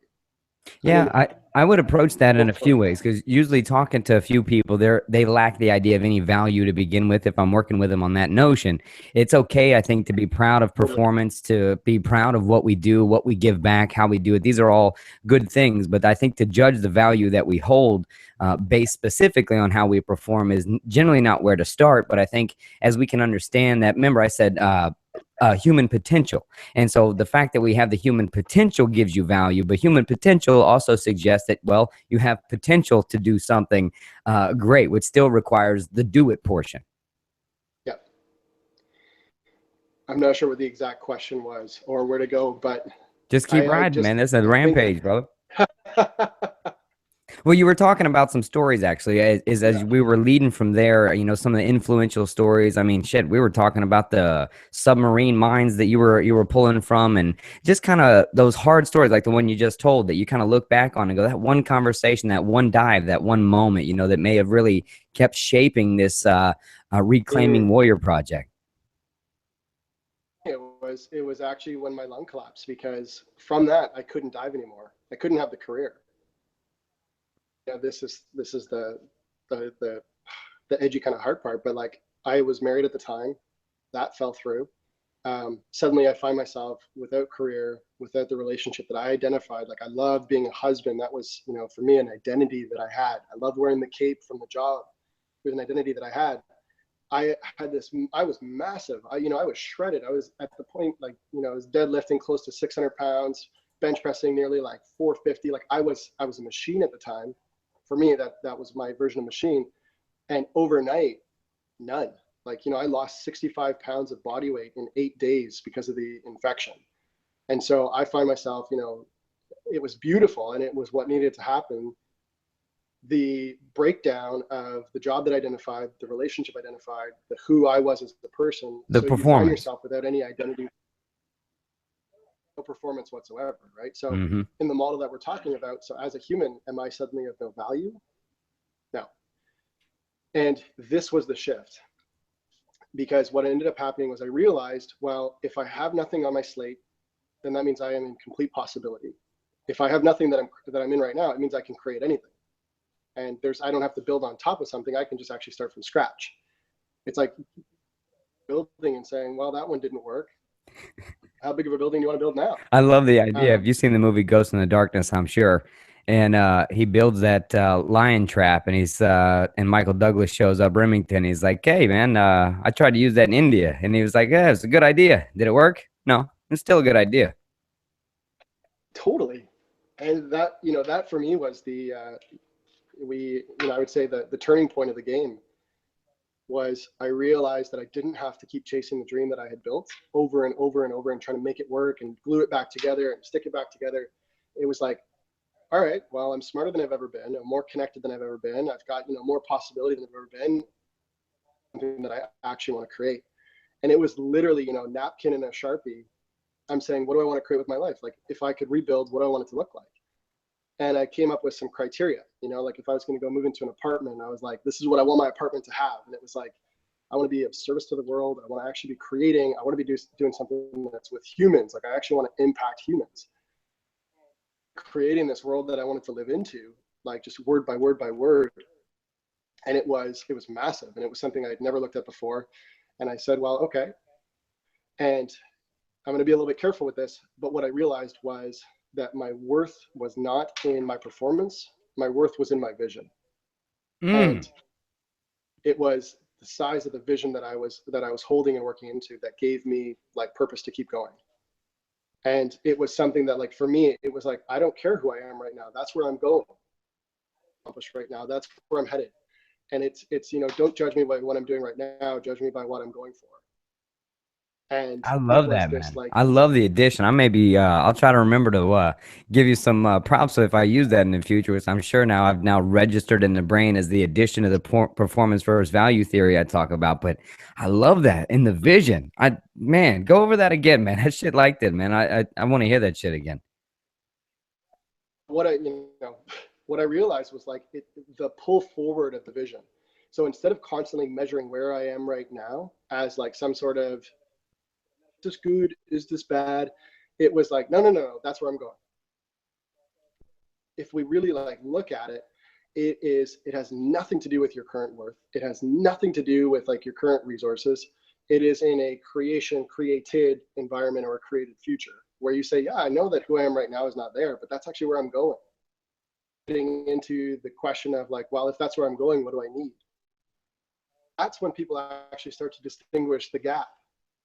I Yeah, mean, I would approach that in go a for few it. ways, because usually talking to a few people, they lack the idea of any value to begin with. If I'm working with them on that notion, it's okay, I think, to be proud of Totally. performance, to be proud of what we do, what we give back, how we do it. These are all good things, but I think to judge the value that we hold based specifically on how we perform is generally not where to start. But I think as we can understand that, remember I said human potential. And so the fact that we have the human potential gives you value, but human potential also suggests that, well, you have potential to do something great, which still requires the do it portion. Yeah. I'm not sure what the exact question was or where to go, but Just keep I riding, man. just, This is a I think, rampage, brother. Well, you were talking about some stories actually, as yeah, we were leading from there, some of the influential stories. I mean, shit, we were talking about the submarine mines that you were pulling from, and just kind of those hard stories like the one you just told that you kind of look back on and go, that one conversation, that one dive, that one moment, that may have really kept shaping this reclaiming warrior project. it was actually when my lung collapsed, because from that I couldn't dive anymore. I couldn't have the career. Yeah, this is the the the edgy kind of hard part, but like I was married at the time, that fell through. Suddenly I find myself without career, without the relationship that I identified. Like I loved being a husband. That was, for me, an identity that I had. I loved wearing the cape from the job. It was an identity that I had. I was massive. I was shredded. I was at the point, like, I was deadlifting close to 600 pounds, bench pressing nearly like 450. Like I was a machine at the time. For me, that was my version of machine. And overnight, none. Like, I lost 65 pounds of body weight in 8 days because of the infection. And so I find myself, it was beautiful and it was what needed to happen. The breakdown of the job that I identified, the relationship identified, the who I was as a person. The So you find performance. yourself without any identity, no performance whatsoever, right? So Mm-hmm. in the model that we're talking about, so as a human, am I suddenly of no value? No. And this was the shift, because what ended up happening was I realized, well, if I have nothing on my slate, then that means I am in complete possibility. If I have nothing that I'm in right now, it means I can create anything. And I don't have to build on top of something. I can just actually start from scratch. It's like building and saying, well, that one didn't work. How big of a building do you want to build now? I love the idea. Have Um, you seen the movie Ghost in the Darkness? I'm sure. And he builds that lion trap, and and Michael Douglas shows up Remington. He's like, "Hey, man, I tried to use that in India," and he was like, "Yeah, it's a good idea. Did it work? No, it's still a good idea." totally. And that for me was I would say the turning point of the game was I realized that I didn't have to keep chasing the dream that I had built over and over and over and trying to make it work and glue it back together and stick it back together. It was like, all right, well, I'm smarter than I've ever been. I'm more connected than I've ever been. I've got, more possibility than I've ever been. Something that I actually want to create. And it was literally, napkin and a Sharpie. I'm saying, what do I want to create with my life? Like if I could rebuild, what do I want it to look like? And I came up with some criteria, like if I was going to go move into an apartment, I was like, this is what I want my apartment to have. And it was like, I want to be of service to the world. I want to actually be creating. I want to be doing something that's with humans. Like I actually want to impact humans. Creating this world that I wanted to live into, like just word by word by word. And it was massive. And it was something I'd never looked at before. And I said, well, okay. And I'm going to be a little bit careful with this. But what I realized was that my worth was not in my performance. My worth was in my vision. And it was the size of the vision that I was holding and working into that gave me like purpose to keep going. And it was something that, like, for me, it was like, I don't care who I am right now. That's where I'm going. Accomplish right now. That's where I'm headed. And it's don't judge me by what I'm doing right now. Judge me by what I'm going for. And I it love was that, this man. like, I love the addition. I maybe I'll try to remember to give you some props if I use that in the future, which I'm sure now I've now registered in the brain as the addition of the performance versus value theory I talk about. But I love that in the vision. Man, go over that again, man. That shit like that, man. I want to hear that shit again. What I realized was like the pull forward of the vision. So instead of constantly measuring where I am right now as like some sort of, is this good, is this bad, it was like, no, that's where I'm going. If we really like look at it, it has nothing to do with your current worth. It has nothing to do with like your current resources. It is in a created environment or a created future where you say, yeah, I know that who I am right now is not there, but that's actually where I'm going. Getting into the question of like, well, if that's where I'm going, what do I need? That's when people actually start to distinguish the gap.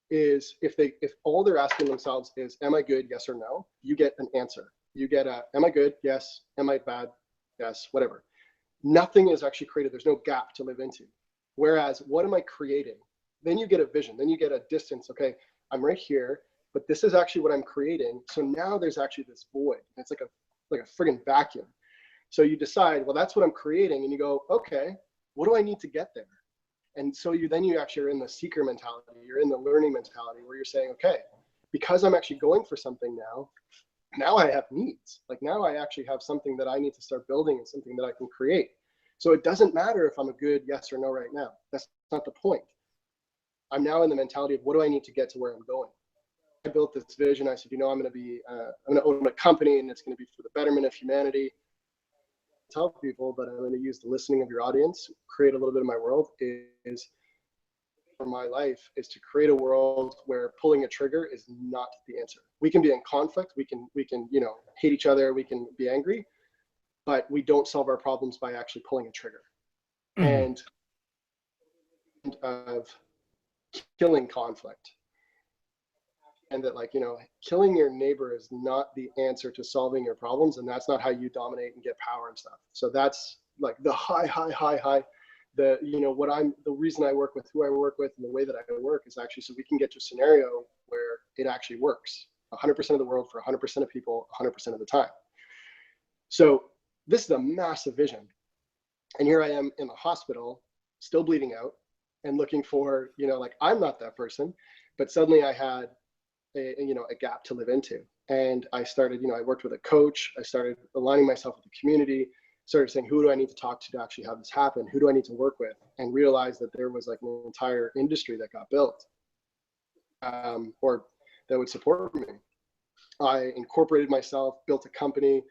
Is if all they're asking themselves is, am I good, yes or no, you get an answer. You get a, am I good, yes, am I bad, yes, whatever. Nothing is actually created. There's no gap to live into. Whereas, what am I creating? Then you get a vision, then you get a distance. Okay, I'm right here, but this is actually what I'm creating. So now there's actually this void. It's like a friggin' vacuum. So you decide, well, that's what I'm creating, and you go, okay, what do I need to get there? And so you actually are in the seeker mentality, you're in the learning mentality where you're saying, okay, because I'm actually going for something now I have needs. Like now I actually have something that I need to start building and something that I can create. So it doesn't matter if I'm a good yes or no right now. That's not the point. I'm now in the mentality of what do I need to get to where I'm going? I built this vision. I said, I'm going to own a company and it's going to be for the betterment of humanity. Tell people, but I'm going to use the listening of your audience, create a little bit of my world is for my life is to create a world where pulling a trigger is not the answer. We can be in conflict. We can, hate each other. We can be angry, but we don't solve our problems by actually pulling a trigger. And of killing conflict. And that killing your neighbor is not the answer to solving your problems. And that's not how you dominate and get power and stuff. So that's like the high, the reason I work with who I work with and the way that I work is actually so we can get to a scenario where it actually works 100% of the world for 100% of people, 100% of the time. So this is a massive vision. And here I am in the hospital, still bleeding out and looking for, I'm not that person, but suddenly I had a gap to live into. And I started, I worked with a coach. I started aligning myself with the community, started saying, who do I need to talk to actually have this happen? Who do I need to work with? And realized that there was like an entire industry that got built or that would support me. I incorporated myself, built a company,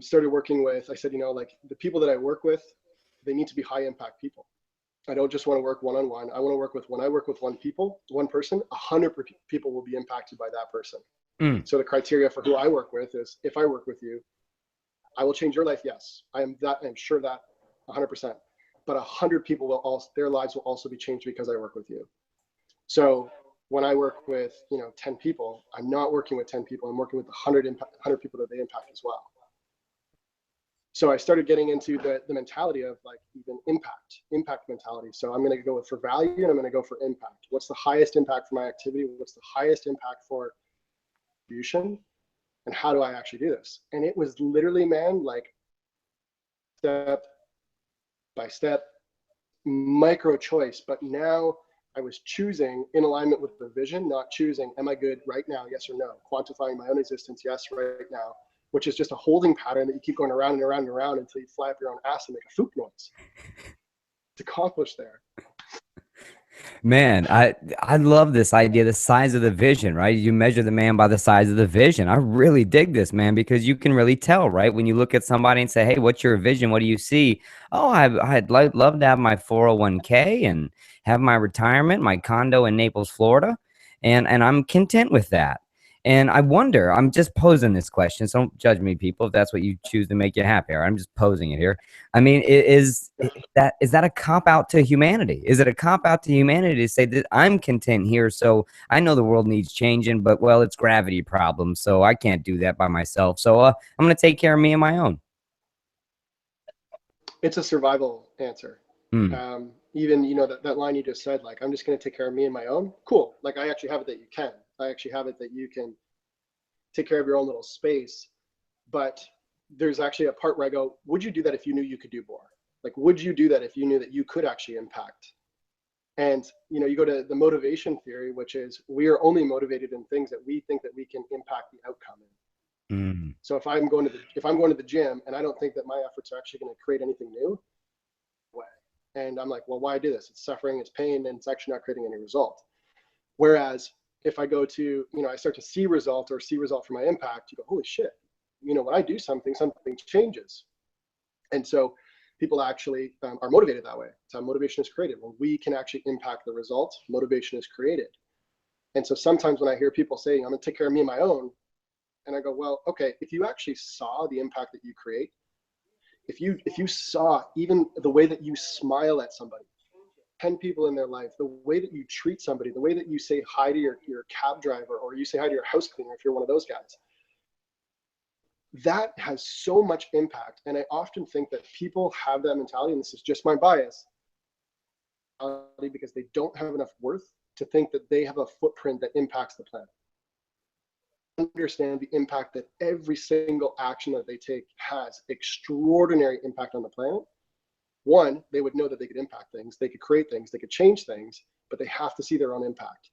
started working with, I said, the people that I work with, they need to be high impact people. I don't just want to work one-on-one. I want to work with, when I work with one person, 100 people will be impacted by that person. So the criteria for who I work with is, if I work with you, I will change your life. Yes, I'm sure that 100%, but 100 people their lives will also be changed because I work with you. So when I work with, 10 people, I'm not working with 10 people. I'm working with 100 people that they impact as well. So I started getting into the mentality of like even impact mentality. So I'm going to go for value and I'm going to go for impact. What's the highest impact for my activity? What's the highest impact for contribution? And how do I actually do this? And it was literally, man, like step by step, micro choice. But now I was choosing in alignment with the vision, not choosing, am I good right now? Yes or no? Quantifying my own existence. Yes, right now. Which is just a holding pattern that you keep going around and around and around until you fly up your own ass and make a foop noise. It's accomplished there. Man, I love this idea, the size of the vision, right? You measure the man by the size of the vision. I really dig this, man, because you can really tell, right? When you look at somebody and say, hey, what's your vision? What do you see? Oh, I'd love to have my 401k and have my retirement, my condo in Naples, Florida. And I'm content with that. And I wonder, I'm just posing this question, so don't judge me, people, if that's what you choose to make you happy. I'm just posing it here. I mean, is that a cop-out to humanity? Is it a cop-out to humanity to say that I'm content here, so I know the world needs changing, but, well, it's gravity problems, so I can't do that by myself. So I'm going to take care of me and my own. It's a survival answer. Even, that line you just said, like, I'm just going to take care of me and my own. Cool. Like, I actually have it that you can. I actually have it that you can take care of your own little space. But there's actually a part where I go, would you do that if you knew you could do more? Like, would you do that if you knew that you could actually impact? And, you go to the motivation theory, which is we are only motivated in things that we think that we can impact the outcome in. Mm. So if I'm going to the gym and I don't think that my efforts are actually going to create anything new, way. And I'm like, well, why do this? It's suffering, it's pain, and it's actually not creating any result. Whereas if I go to, I start to see result for my impact, you go, holy shit, when I do something, something changes. And so people actually are motivated that way. It's how motivation is created. When we can actually impact the results, motivation is created. And so sometimes when I hear people saying, I'm going to take care of me and my own, and I go, well, okay, if you actually saw the impact that you create, if you saw even the way that you smile at somebody, 10 people in their life, the way that you treat somebody, the way that you say hi to your cab driver, or you say hi to your house cleaner if you're one of those guys, that has so much impact. And I often think that people have that mentality, and this is just my bias, because they don't have enough worth to think that they have a footprint that impacts the planet. Understand the impact that every single action that they take has extraordinary impact on the planet. One, they would know that they could impact things, they could create things, they could change things, but they have to see their own impact.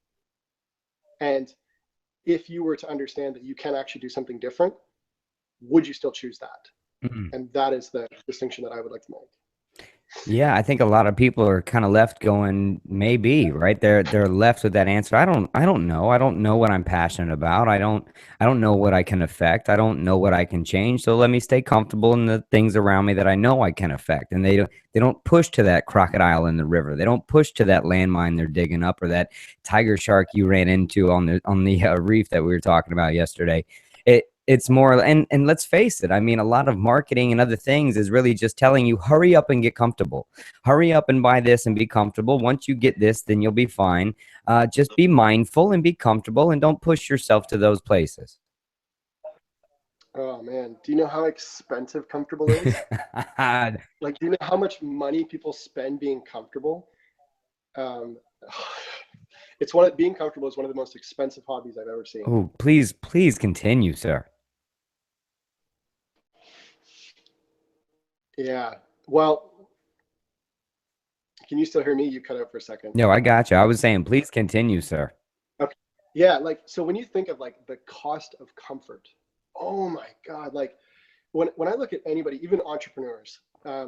And if you were to understand that you can actually do something different, would you still choose that? Mm. And that is the distinction that I would like to make. Yeah, I think a lot of people are kind of left going, maybe, right? They're left with that answer. I don't know. I don't know what I'm passionate about. I don't know what I can affect. I don't know what I can change. So let me stay comfortable in the things around me that I know I can affect. And they don't push to that crocodile in the river. They don't push to that landmine they're digging up, or that tiger shark you ran into on the reef that we were talking about yesterday. It's more, and let's face it, I mean, a lot of marketing and other things is really just telling you, hurry up and get comfortable. Hurry up and buy this and be comfortable. Once you get this, then you'll be fine. Just be mindful and be comfortable, and don't push yourself to those places. Oh man, do you know how expensive comfortable is? Like, do you know how much money people spend being comfortable? Um, being comfortable is one of the most expensive hobbies I've ever seen. Oh, please continue, sir. Yeah. Well, can you still hear me? You cut out for a second. No, I got you. I was saying, please continue, sir. Okay. Yeah, like, so when you think of like the cost of comfort, oh my God, like when I look at anybody, even entrepreneurs,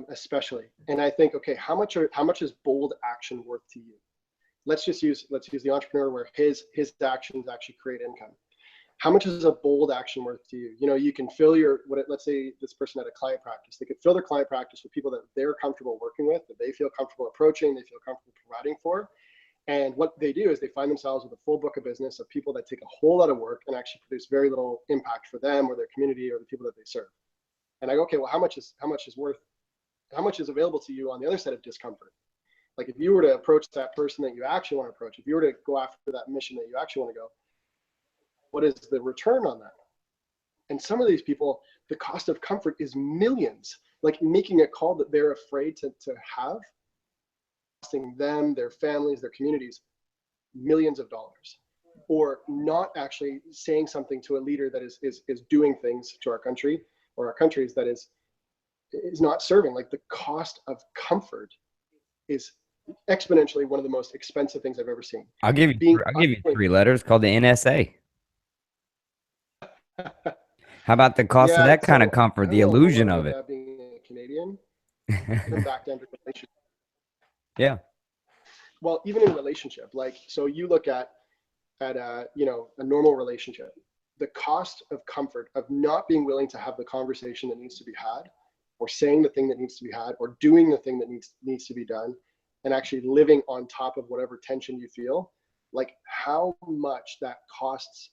especially, and I think, okay, how much is bold action worth to you? Let's use the entrepreneur where his actions actually create income. How much is a bold action worth to you? You can fill let's say this person had a client practice. They could fill their client practice with people that they're comfortable working with, that they feel comfortable approaching, they feel comfortable providing for. And what they do is they find themselves with a full book of business of people that take a whole lot of work and actually produce very little impact for them or their community or the people that they serve. And I go, okay, well, how much is available to you on the other side of discomfort? Like, if you were to approach that person that you actually want to approach, if you were to go after that mission that you actually want to go, what is the return on that? And some of these people, the cost of comfort is millions. Like, making a call that they're afraid to have, costing them, their families, their communities, millions of dollars. Or not actually saying something to a leader that is doing things to our country or our countries that is not serving. Like, the cost of comfort is exponentially one of the most expensive things I've ever seen. I'll give you three letters called the NSA. How about the cost of Yeah, that kind of so I comfort, the don't know a whole lot illusion of about it? that being a Canadian, even back down to relationship. Yeah. Well, even in relationship, like, so you look at a normal relationship, the cost of comfort of not being willing to have the conversation that needs to be had, or saying the thing that needs to be had, or doing the thing that needs to be done, and actually living on top of whatever tension you feel, like how much that costs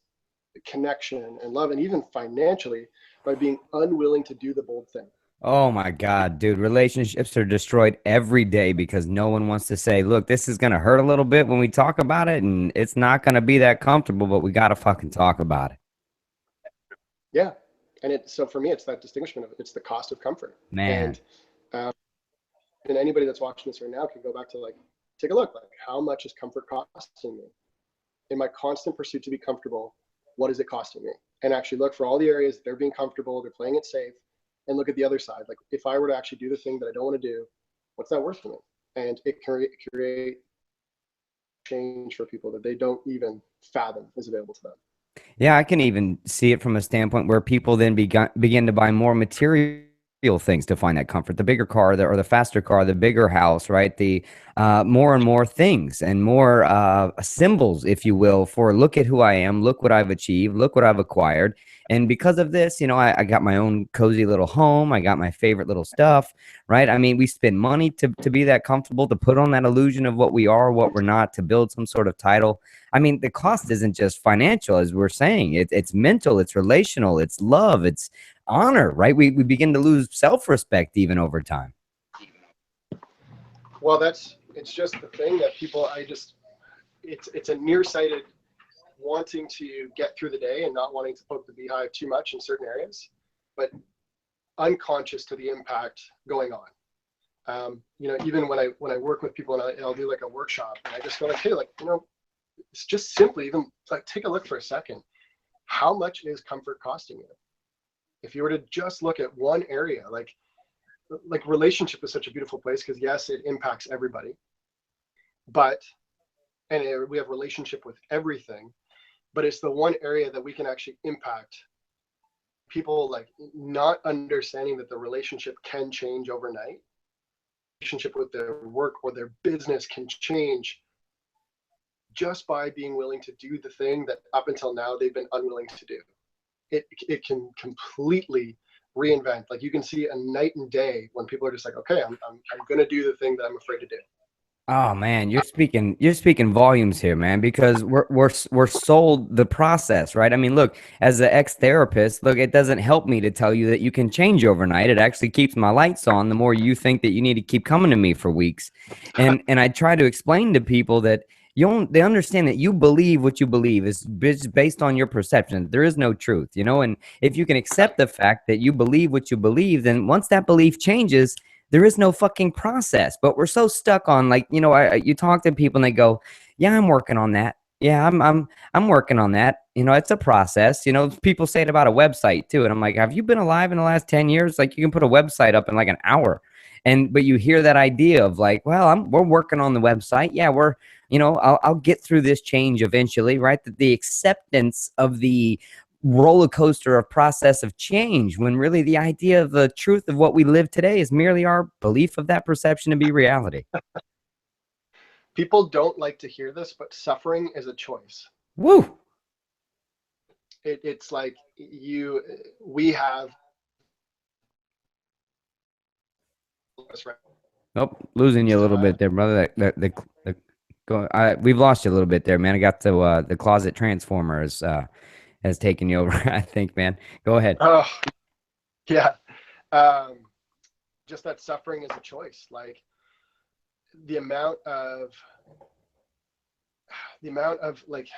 connection and love, and even financially, by being unwilling to do the bold thing. Oh my God, dude. Relationships are destroyed every day because no one wants to say, look, this is going to hurt a little bit when we talk about it, and it's not going to be that comfortable, but we got to fucking talk about it. Yeah. So for me, it's that distinction of, it's the cost of comfort. Man. And and anybody that's watching this right now can go back to, like, take a look, like, how much is comfort costing me in my constant pursuit to be comfortable? What is it costing me? And actually look for all the areas that they're being comfortable, they're playing it safe, and look at the other side. Like, if I were to actually do the thing that I don't want to do, what's that worth to me? And it can create change for people that they don't even fathom is available to them. Yeah, I can even see it from a standpoint where people then begin to buy more material things to find that comfort. The bigger car, or the faster car, the bigger house, right? The more and more things and more symbols, if you will, for look at who I am, look what I've achieved, look what I've acquired. And because of this, I got my own cozy little home. I got my favorite little stuff, right? I mean, we spend money to be that comfortable, to put on that illusion of what we are, what we're not, to build some sort of title. I mean, the cost isn't just financial, as we're saying. It's mental, it's relational, it's love, it's honor, right? We begin to lose self-respect even over time. Well, it's just the thing that people, it's a nearsighted wanting to get through the day and not wanting to poke the beehive too much in certain areas, but unconscious to the impact going on. Even when I work with people and I'll do like a workshop, and I just go like, hey, like, it's just simply even like take a look for a second. How much is comfort costing you? If you were to just look at one area, like relationship is such a beautiful place because yes, it impacts everybody, and we have relationship with everything, but it's the one area that we can actually impact. People like not understanding that the relationship can change overnight. Relationship with their work or their business can change just by being willing to do the thing that up until now they've been unwilling to do. It can completely reinvent. Like you can see a night and day when people are just like, okay, I'm going to do the thing that I'm afraid to do. Oh man, you're speaking volumes here, man, because we're sold the process, right? I mean, look, as an ex-therapist, look, it doesn't help me to tell you that you can change overnight. It actually keeps my lights on the more you think that you need to keep coming to me for weeks. And I try to explain to people that they understand that you believe what you believe is based on your perception. There is no truth, and if you can accept the fact that you believe what you believe, then once that belief changes, there is no fucking process. But we're so stuck on, like, you talk to people and they go, yeah, I'm working on that. Yeah, I'm working on that. It's a process. People say it about a website too. And I'm like, have you been alive in the last 10 years? Like, you can put a website up in like an hour. But you hear that idea of like, well, we're working on the website. Yeah, I'll get through this change eventually, right? The acceptance of the roller coaster of process of change, when really the idea of the truth of what we live today is merely our belief of that perception to be reality. People don't like to hear this, but suffering is a choice. Woo! It's like we have. Nope, losing you a little bit there, brother. We've lost you a little bit there, man. I got to the closet transformer has taken you over. I think, man. Go ahead. Oh, yeah. Just that suffering is a choice. Like the amount of like,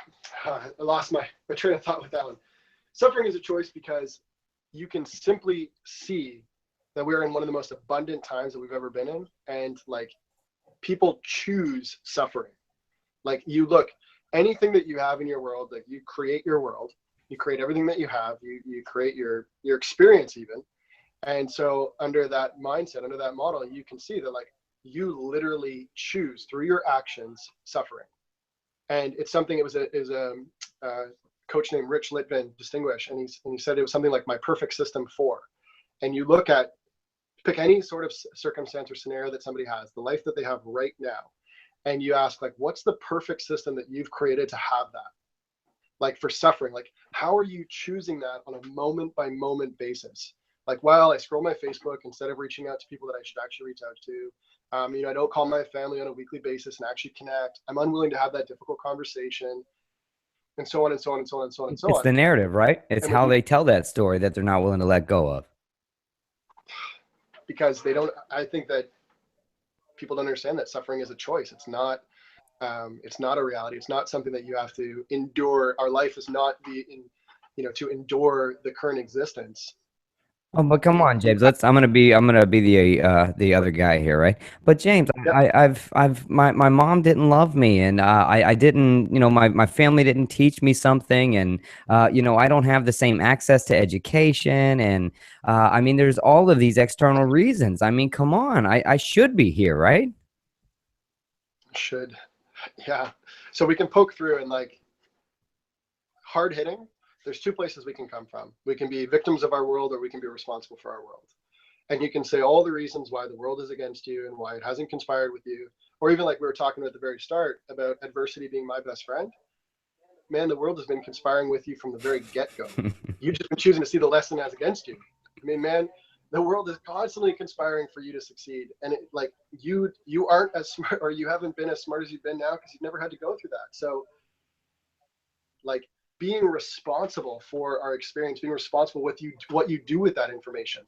I lost my train of thought with that one. Suffering is a choice because you can simply see that we're in one of the most abundant times that we've ever been in. And like people choose suffering. Like you look, anything that you have in your world, like you create your world, you create everything that you have, you create your experience even. And so under that mindset, under that model, you can see that like you literally choose through your actions suffering. And it's something, it was a coach named Rich Litvin, distinguished, and he said it was something like my perfect system 4. And you pick any sort of circumstance or scenario that somebody has, the life that they have right now, and you ask like, what's the perfect system that you've created to have that? Like for suffering, like how are you choosing that on a moment by moment basis? Like, well, I scroll my Facebook instead of reaching out to people that I should actually reach out to. I don't call my family on a weekly basis and actually connect. I'm unwilling to have that difficult conversation, and so on and so on and so on and so on and so on. It's the narrative, right? It's how they tell that story that they're not willing to let go of. Because I think that people don't understand that suffering is a choice. It's not a reality. It's not something that you have to endure. Our life is not to endure the current existence. Oh, but come on, James. I'm gonna be the other guy here, right? But James, Yep. my mom didn't love me, and I didn't, my family didn't teach me something, and I don't have the same access to education, and I mean, there's all of these external reasons. I mean, come on, I should be here, right? Should. Yeah. So we can poke through and like hard hitting, there's two places we can come from. We can be victims of our world, or we can be responsible for our world. And you can say all the reasons why the world is against you and why it hasn't conspired with you. Or even like we were talking at the very start about adversity being my best friend. Man, the world has been conspiring with you from the very get-go. You've just been choosing to see the lesson as against you. I mean, man, the world is constantly conspiring for you to succeed. And it, like you aren't as smart, or you haven't been as smart as you've been now because you've never had to go through that. So like being responsible for our experience, being responsible with what you do with that information.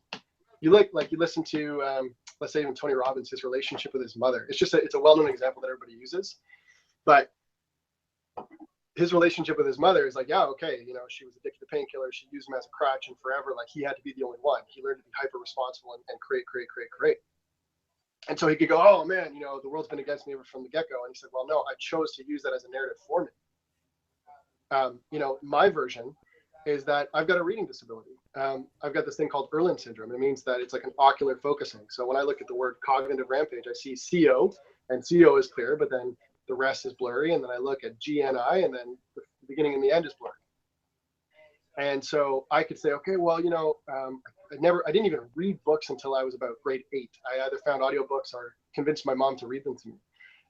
You listen to, let's say even Tony Robbins, his relationship with his mother. It's a well-known example that everybody uses, but his relationship with his mother is like, yeah, okay, you know, she was addicted to painkillers. She used him as a crutch, and forever, like he had to be the only one. He learned to be hyper responsible and create. And so he could go, oh man, you know, the world's been against me from the get-go. And he said, well, no, I chose to use that as a narrative for me. You know, my version is that I've got a reading disability. I've got this thing called Erland syndrome. It means that it's like an ocular focusing. So when I look at the word cognitive rampage, I see CO, and CO is clear, but then the rest is blurry. And then I look at GNI, and then the beginning and the end is blurry. And so I could say, okay, well, you know, I didn't even read books until I was about grade 8. I either found audiobooks or convinced my mom to read them to me.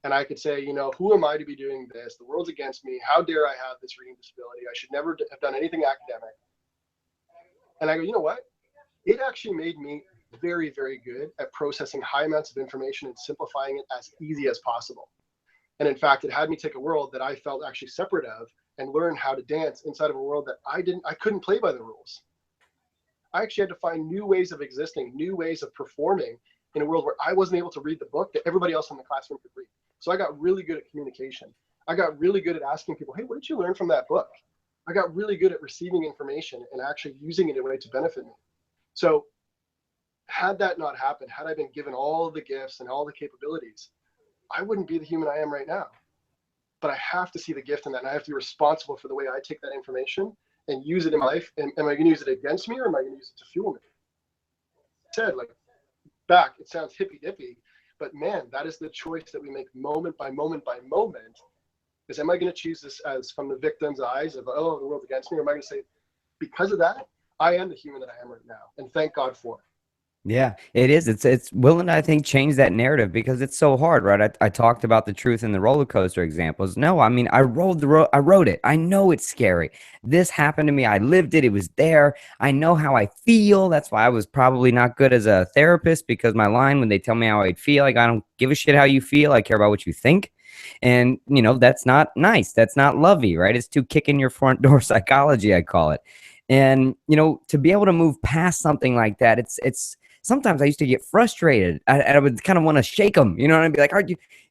And I could say, you know, who am I to be doing this? The world's against me. How dare I have this reading disability? I should never have done anything academic. And I go, you know what? It actually made me very, very good at processing high amounts of information and simplifying it as easy as possible. And in fact, it had me take a world that I felt actually separate of and learn how to dance inside of a world that I couldn't play by the rules. I actually had to find new ways of existing, new ways of performing in a world where I wasn't able to read the book that everybody else in the classroom could read. So I got really good at communication. I got really good at asking people, hey, what did you learn from that book? I got really good at receiving information and actually using it in a way to benefit me. So had that not happened, had I been given all the gifts and all the capabilities, I wouldn't be the human I am right now. But I have to see the gift in that, and I have to be responsible for the way I take that information and use it in my life. And am I going to use it against me, or am I going to use it to fuel me? Said like back, it sounds hippy dippy, but man, that is the choice that we make moment by moment by moment. Is am I going to choose this as from the victim's eyes of, oh, the world's against me, or am I going to say, because of that, I am the human that I am right now, and thank God for it. Yeah, it is. It's willing to, I think, change that narrative because it's so hard, right? I talked about the truth in the roller coaster examples. No, I mean, I wrote it. I know it's scary. This happened to me. I lived it. It was there. I know how I feel. That's why I was probably not good as a therapist, because my line when they tell me how I'd feel, like, I don't give a shit how you feel. I care about what you think. And, you know, that's not nice. That's not lovey, right? It's too kick in your front door psychology, I call it. And, you know, to be able to move past something like that, it's sometimes I used to get frustrated. I would kind of want to shake them, you know, and I'd be like,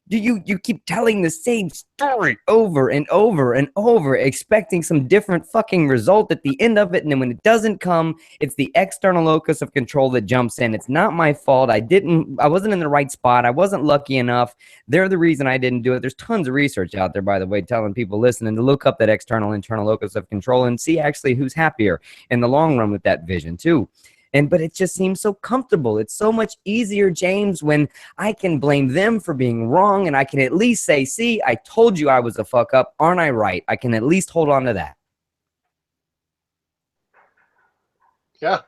you keep telling the same story over and over and over, expecting some different fucking result at the end of it. And then when it doesn't come, it's the external locus of control that jumps in. It's not my fault. I wasn't in the right spot. I wasn't lucky enough. They're the reason I didn't do it. There's tons of research out there, by the way, telling people listening to look up that external, internal locus of control and see actually who's happier in the long run with that vision too. But it just seems so comfortable. It's so much easier, James, when I can blame them for being wrong, and I can at least say, see, I told you I was a fuck up. Aren't I right? I can at least hold on to that. Yeah.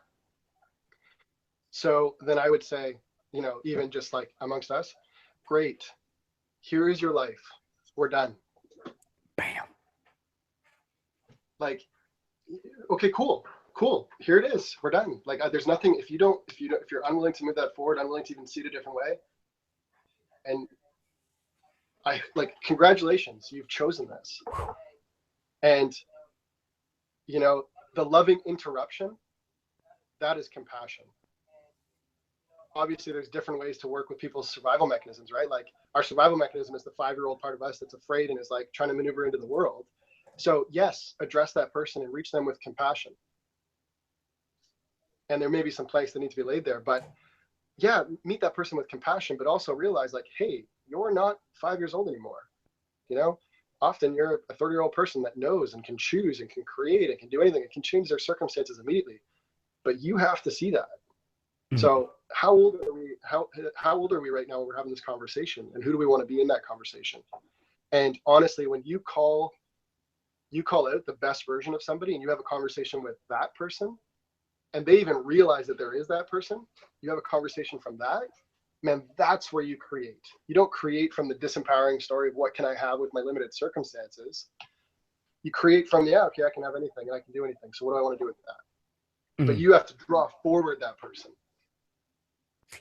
So then I would say, you know, even just like amongst us, great. Here is your life. We're done. Bam. Like, okay, cool. Here it is. We're done. Like, there's nothing. If you're unwilling to move that forward, unwilling to even see it a different way, and I like, congratulations, you've chosen this. And you know, the loving interruption, that is compassion. Obviously, there's different ways to work with people's survival mechanisms, right? Like, our survival mechanism is the 5-year-old part of us that's afraid and is like trying to maneuver into the world. So yes, address that person and reach them with compassion. And there may be some planks that need to be laid there, but yeah, meet that person with compassion, but also realize, like, hey, you're not 5 years old anymore. You know, often you're a 30-year-old person that knows and can choose and can create and can do anything. It can change their circumstances immediately, but you have to see that. Mm-hmm. So how old are we? How old are we right now when we're having this conversation? And who do we want to be in that conversation? And honestly, when you call you call out the best version of somebody and you have a conversation with that person and they even realize that there is that person, you have a conversation from that, man, that's where you create. You don't create from the disempowering story of what can I have with my limited circumstances. You create from, yeah, okay, I can have anything and I can do anything. So what do I want to do with that? Mm-hmm. But you have to draw forward that person.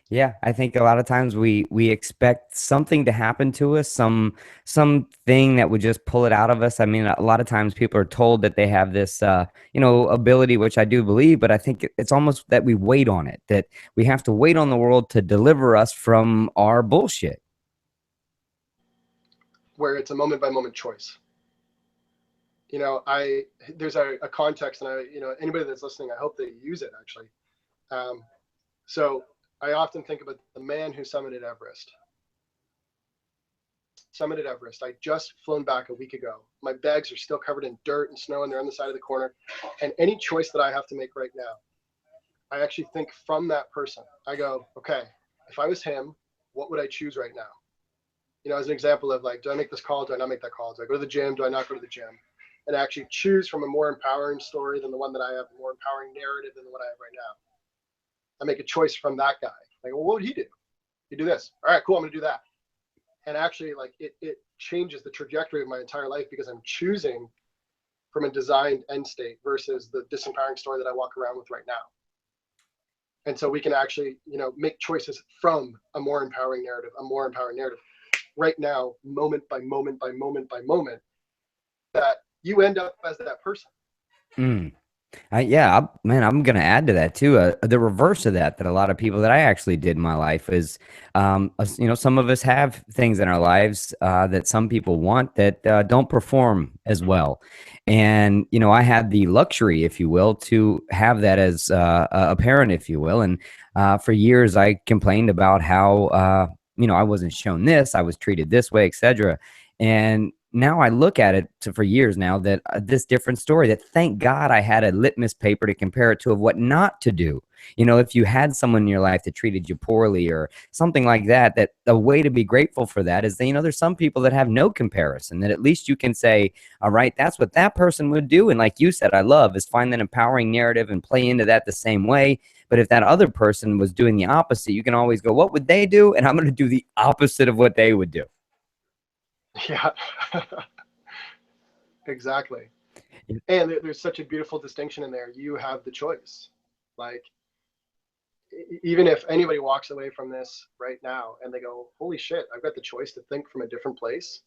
Yeah, I think a lot of times we expect something to happen to us, something that would just pull it out of us. I mean, a lot of times people are told that they have this ability, which I do believe, but I think it's almost that we wait on it, that we have to wait on the world to deliver us from our bullshit. Where it's a moment by moment choice. You know, there's a context, and anybody that's listening, I hope they use it actually. So I often think about the man who summited Everest. I just flown back a week ago. My bags are still covered in dirt and snow and they're on the side of the corner. And any choice that I have to make right now, I actually think from that person. I go, okay, if I was him, what would I choose right now? You know, as an example of like, do I make this call? Do I not make that call? Do I go to the gym? Do I not go to the gym? And actually choose from a more empowering story than the one that I have, a more empowering narrative than the one I have right now. I make a choice from that guy. Like, well, what would he do? He'd do this. All right, cool. I'm going to do that. And actually, like, it changes the trajectory of my entire life because I'm choosing from a designed end state versus the disempowering story that I walk around with right now. And so we can actually, make choices from a more empowering narrative right now, moment by moment by moment by moment, that you end up as that person. Yeah, man, I'm going to add to that too. The reverse of that a lot of people that I actually did in my life is, some of us have things in our lives that some people want that don't perform as well. And, I had the luxury, if you will, to have that as a parent, if you will. And for years, I complained about how, I wasn't shown this, I was treated this way, etc. And now I look at it for years now that this different story, that thank God I had a litmus paper to compare it to of what not to do. If you had someone in your life that treated you poorly or something like that, that a way to be grateful for that is that, there's some people that have no comparison, that at least you can say, all right, that's what that person would do. And like you said, I love is find that empowering narrative and play into that the same way. But if that other person was doing the opposite, you can always go, what would they do? And I'm going to do the opposite of what they would do. Yeah, exactly. And there's such a beautiful distinction in there. You have the choice. Like, even if anybody walks away from this right now and they go, holy shit, I've got the choice to think from a different place.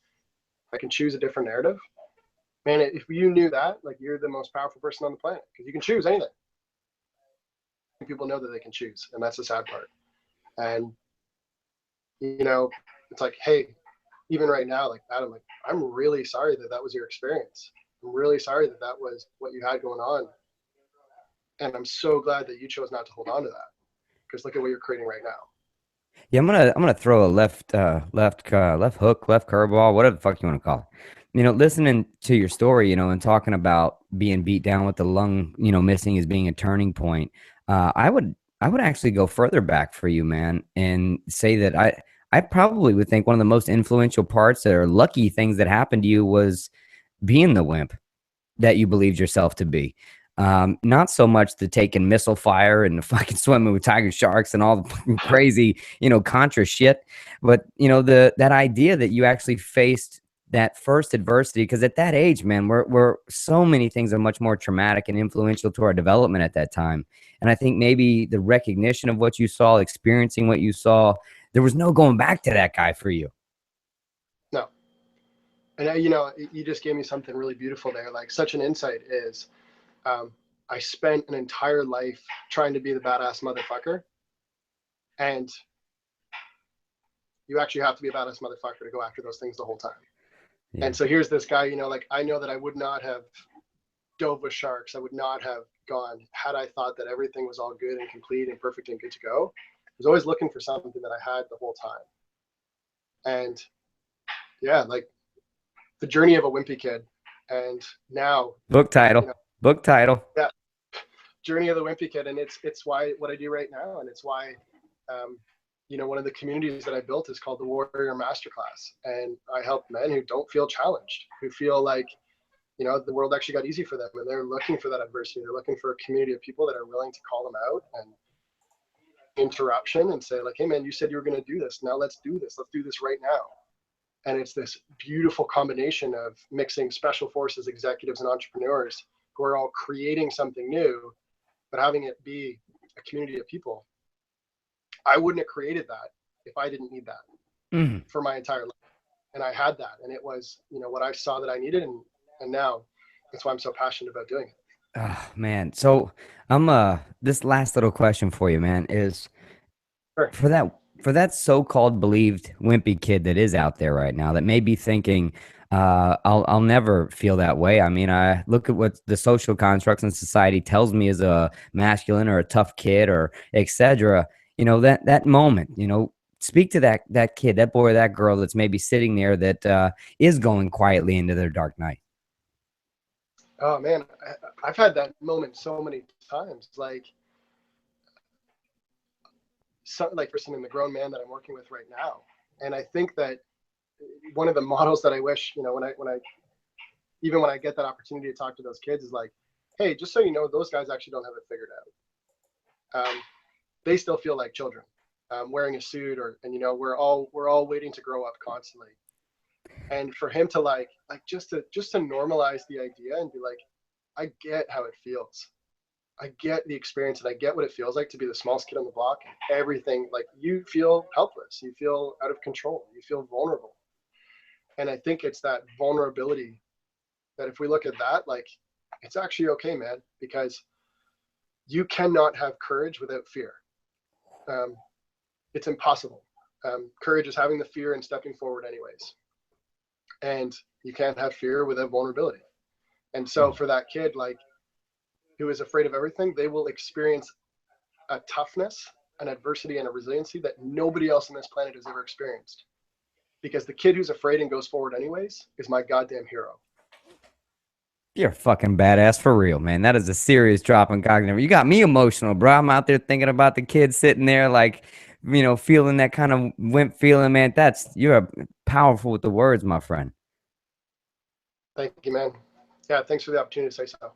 I can choose a different narrative. Man, if you knew that, like, you're the most powerful person on the planet because you can choose anything. People know that they can choose, and that's the sad part. And, it's like, hey, even right now, like, Adam, like, I'm really sorry that was your experience. I'm really sorry that was what you had going on. And I'm so glad that you chose not to hold on to that, because look at what you're creating right now. Yeah, I'm gonna throw a left hook, left curveball, whatever the fuck you want to call it. Listening to your story, and talking about being beat down with the lung, missing as being a turning point. I would actually go further back for you, man, and say that I probably would think one of the most influential parts or lucky things that happened to you was being the wimp that you believed yourself to be. Not so much the taking missile fire and the fucking swimming with tiger sharks and all the crazy, contra shit, but that idea that you actually faced that first adversity, because at that age, man, we're so many things are much more traumatic and influential to our development at that time. And I think maybe the recognition of what you saw, experiencing what you saw, there was no going back to that guy for you. No. And you just gave me something really beautiful there. Like, such an insight is, I spent an entire life trying to be the badass motherfucker. And you actually have to be a badass motherfucker to go after those things the whole time. Yeah. And so here's this guy, like, I know that I would not have dove with sharks. I would not have gone had I thought that everything was all good and complete and perfect and good to go. I was always looking for something that I had the whole time. And yeah, like, the journey of a wimpy kid. And now book title. Yeah, journey of the wimpy kid. And it's why what I do right now, and it's why one of the communities that I built is called the Warrior Masterclass. And I help men who don't feel challenged, who feel like you know, the world actually got easy for them, and they're looking for that adversity. They're looking for a community of people that are willing to call them out and interruption and say like, hey man, you said you were going to do this. Now let's do this. Let's do this right now. And it's this beautiful combination of mixing special forces executives and entrepreneurs who are all creating something new, but having it be a community of people. I wouldn't have created that if I didn't need that for my entire life. And I had that, and it was, you know, what I saw that I needed, and now that's why I'm so passionate about doing it. Oh man. So I'm this last little question for you, man, is Sure. for that so-called believed wimpy kid that is out there right now that may be thinking, I'll never feel that way. I mean, I look at what the social constructs in society tells me as a masculine or a tough kid or etc. You know, that moment, you know, speak to that kid, that boy or that girl that's maybe sitting there that is going quietly into their dark night. Oh man, I've had that moment so many times. Like, like person in the grown man that I'm working with right now, and I think that one of the models that I wish, you know, when I get that opportunity to talk to those kids is like, hey, just so you know, those guys actually don't have it figured out. They still feel like children, wearing a suit, and you know, we're all waiting to grow up constantly. And for him to like just to normalize the idea and be like, I get how it feels. I get the experience, and I get what it feels like to be the smallest kid on the block. Everything, like, you feel helpless, you feel out of control, you feel vulnerable. And I think it's that vulnerability that if we look at that, like, it's actually okay, man, because you cannot have courage without fear. It's impossible. Courage is having the fear and stepping forward anyways. And you can't have fear without vulnerability. And so for that kid, like, who is afraid of everything, they will experience a toughness, an adversity, and a resiliency that nobody else on this planet has ever experienced. Because the kid who's afraid and goes forward anyways is my goddamn hero. You're a fucking badass for real, man. That is a serious drop in cognitive. You got me emotional, bro. I'm out there thinking about the kid sitting there, like, you know, feeling that kind of wimp feeling, man. You're powerful with the words, my friend. Thank you, man. Yeah, thanks for the opportunity to say so.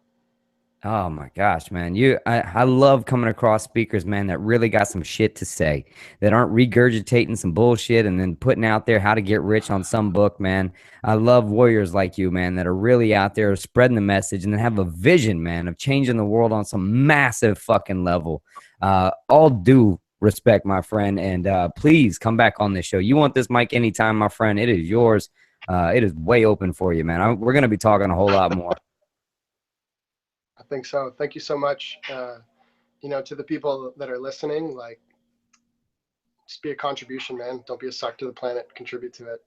Oh my gosh, man. I love coming across speakers, man, that really got some shit to say, that aren't regurgitating some bullshit and then putting out there how to get rich on some book, man. I love warriors like you, man, that are really out there spreading the message and then have a vision, man, of changing the world on some massive fucking level. All due respect, my friend, and please come back on this show. You want this mic anytime, my friend. It is yours. It is way open for you, man. We're going to be talking a whole lot more. I think so. Thank you so much. You know, to the people that are listening, like, just be a contribution, man. Don't be a suck to the planet. Contribute to it.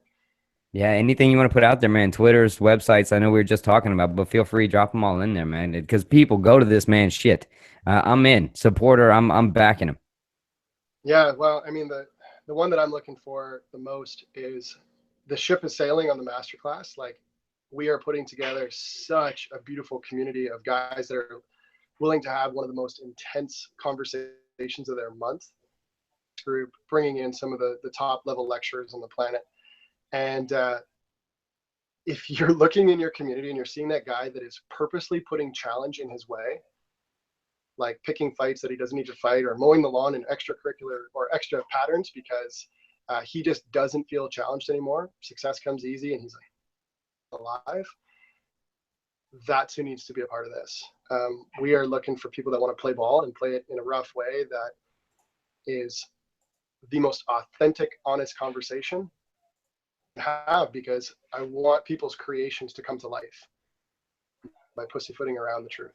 Yeah, anything you want to put out there, man. Twitters, websites. I know we were just talking about, but feel free, drop them all in there, man. Because people go to this man's shit. I'm in supporter. I'm backing him. Yeah, well, I mean, the one that I'm looking for the most is the ship is sailing on the masterclass. Like, we are putting together such a beautiful community of guys that are willing to have one of the most intense conversations of their month. Group bringing in some of the top level lecturers on the planet. And if you're looking in your community and you're seeing that guy that is purposely putting challenge in his way, like picking fights that he doesn't need to fight, or mowing the lawn in extracurricular or extra patterns because he just doesn't feel challenged anymore, success comes easy and he's like alive, that's who needs to be a part of this. We are looking for people that want to play ball and play it in a rough way that is the most authentic, honest conversation have, because I want people's creations to come to life by pussyfooting around the truth.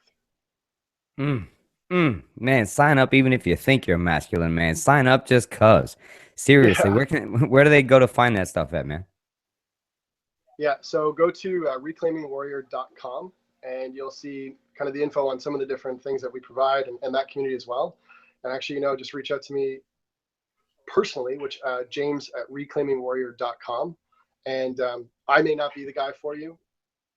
Man, sign up even if you think you're masculine, man. Sign up just cuz. Seriously, Yeah. where do they go to find that stuff at, man? Yeah, so go to reclaimingwarrior.com and you'll see kind of the info on some of the different things that we provide and that community as well. And actually, you know, just reach out to me personally, which James at reclaimingwarrior.com. And I may not be the guy for you,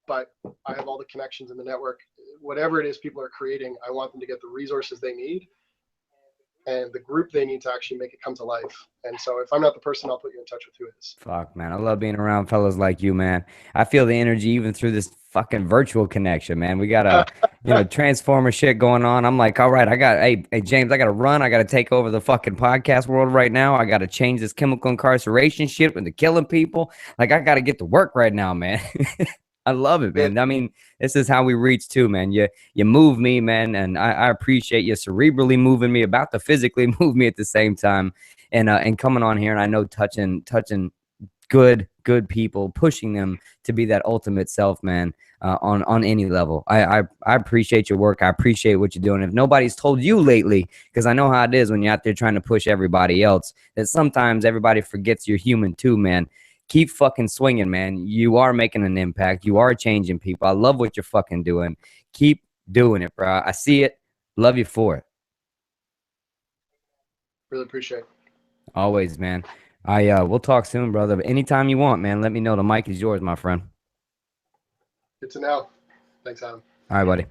but I have all the connections in the network. Whatever it is people are creating, I want them to get the resources they need and the group they need to actually make it come to life. And so if I'm not the person, I'll put you in touch with who is. Fuck, man. I love being around fellas like you, man. I feel the energy even through this fucking virtual connection, man. We got a, transformer shit going on. I'm like, all right, hey, James, I got to run. I got to take over the fucking podcast world right now. I got to change this chemical incarceration shit with the killing people. Like, I got to get to work right now, man. I love it, man. I mean, this is how we reach too, man. You move me, man, and I appreciate you cerebrally moving me, about to physically move me at the same time, and coming on here, and I know touching good people, pushing them to be that ultimate self, man, on any level. I appreciate your work. I appreciate what you're doing. If nobody's told you lately, because I know how it is when you're out there trying to push everybody else, that sometimes everybody forgets you're human too, man. Keep fucking swinging, man. You are making an impact. You are changing people. I love what you're fucking doing. Keep doing it, bro. I see it. Love you for it. Really appreciate it. Always, man. We'll talk soon, brother. Anytime you want, man, let me know. The mic is yours, my friend. Good to know. Thanks, Adam. All right, buddy.